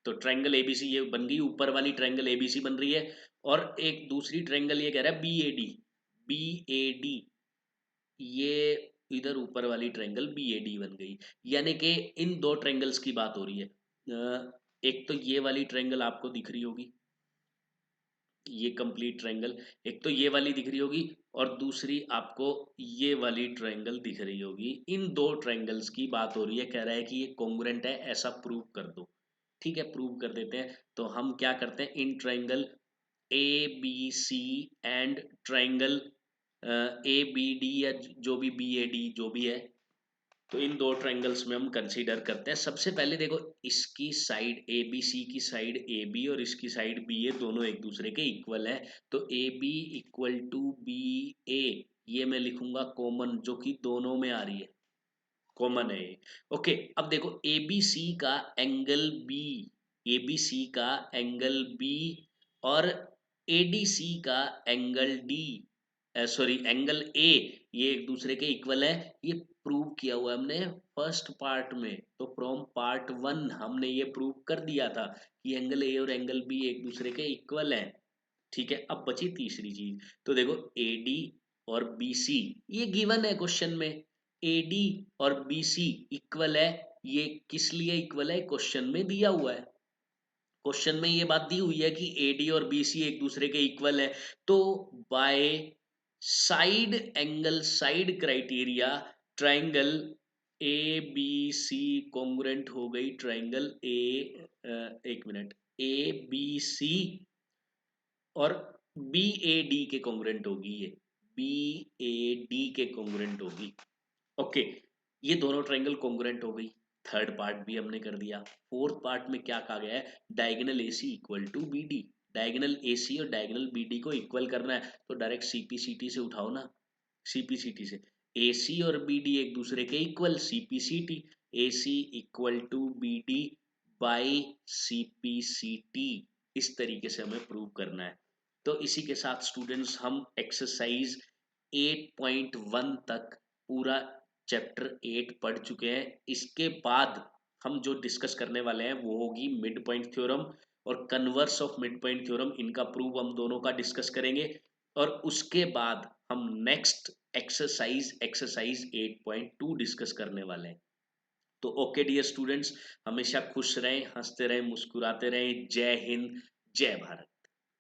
तो ट्रायंगल एबीसी ये बन गई, ऊपर वाली ट्रायंगल एबीसी बन रही है। और एक दूसरी ट्रायंगल ये कह रहा है B A D, B A D, ये इधर ऊपर वाली ट्रायंगल BAD बन गई। यानी कि इन दो ट्रायंगल्स की बात हो रही है। एक तो ये वाली ट्रायंगल आपको दिख रही होगी, ये कंप्लीट ट्रायंगल, एक तो ये वाली दिख रही होगी और दूसरी आपको ये वाली ट्रायंगल दिख रही होगी। इन दो ट्रायंगल्स की बात हो रही है, कह रहा है कि ये कॉन्ग्रुएंट है, ऐसा प्रूव कर दो। ठीक है, प्रूव कर देते हैं। तो हम क्या करते हैं, in triangle ABC and triangle ABD या जो भी BAD जो भी है, तो इन दो ट्रायंगल्स में हम कंसीडर करते हैं। सबसे पहले देखो, इसकी साइड ABC की साइड AB और इसकी साइड BA दोनों एक दूसरे के इक्वल है। तो AB इक्वल टू BA, ये मैं लिखूंगा कॉमन, जो कि दोनों में आ रही है, कॉमन है ये। ओके, अब देखो ABC का एंगल B, ABC का एंगल B और ADC का angle D, sorry angle A, ये एक दूसरे के इक्वल है। ये प्रूव किया हुआ है हमने फर्स्ट पार्ट में। तो फ्रॉम पार्ट 1 हमने ये प्रूव कर दिया था कि एंगल ए और एंगल बी एक दूसरे के इक्वल हैं। ठीक है, अब बची तीसरी चीज। तो देखो AD और BC ये गिवन है क्वेश्चन में, AD और BC इक्वल है। ये किस लिए इक्वल है, क्वेश्चन में दिया हुआ है। क्वेश्चन में ये बात दी हुई है कि AD और BC एक दूसरे के इक्वल है। तो bye side angle side criteria triangle ABC congruent हो गई ट्राइंगल एक मिनट, ABC और BAD के कॉन्ग्रुएंट होगी ये, BAD के कॉन्ग्रुएंट होगी। ओके, ये दोनों ट्रायंगल कॉन्ग्रुएंट हो गई। थर्ड पार्ट भी हमने कर दिया। फोर्थ पार्ट में क्या कहा गया है, diagonal AC equal to BD। Diagonal AC और डायगोनल BD को इक्वल करना है, तो डायरेक्ट CPCT से उठाओ ना, CPCT से। AC और BD एक दूसरे के equal, CPCT, AC equal to BD by CPCT। इस तरीके से हमें प्रूव करना है। तो इसी के साथ स्टूडेंट्स हम एक्सरसाइज 8.1 तक पूरा चैप्टर 8 पढ़ चुके हैं। इसके बाद हम जो डिस्कस करने वाले हैं वो होगी मिड पॉइंट थ्योरम और converse of mid point theorem. इनका प्रूव हम दोनों का डिस्कस करेंगे और उसके बाद हम नेक्स्ट एक्सरसाइज 8.2 डिस्कस करने वाले हैं। तो ओके डियर स्टूडेंट्स, हमेशा खुश रहें, हंसते रहें, मुस्कुराते रहें। जय हिंद, जय भारत।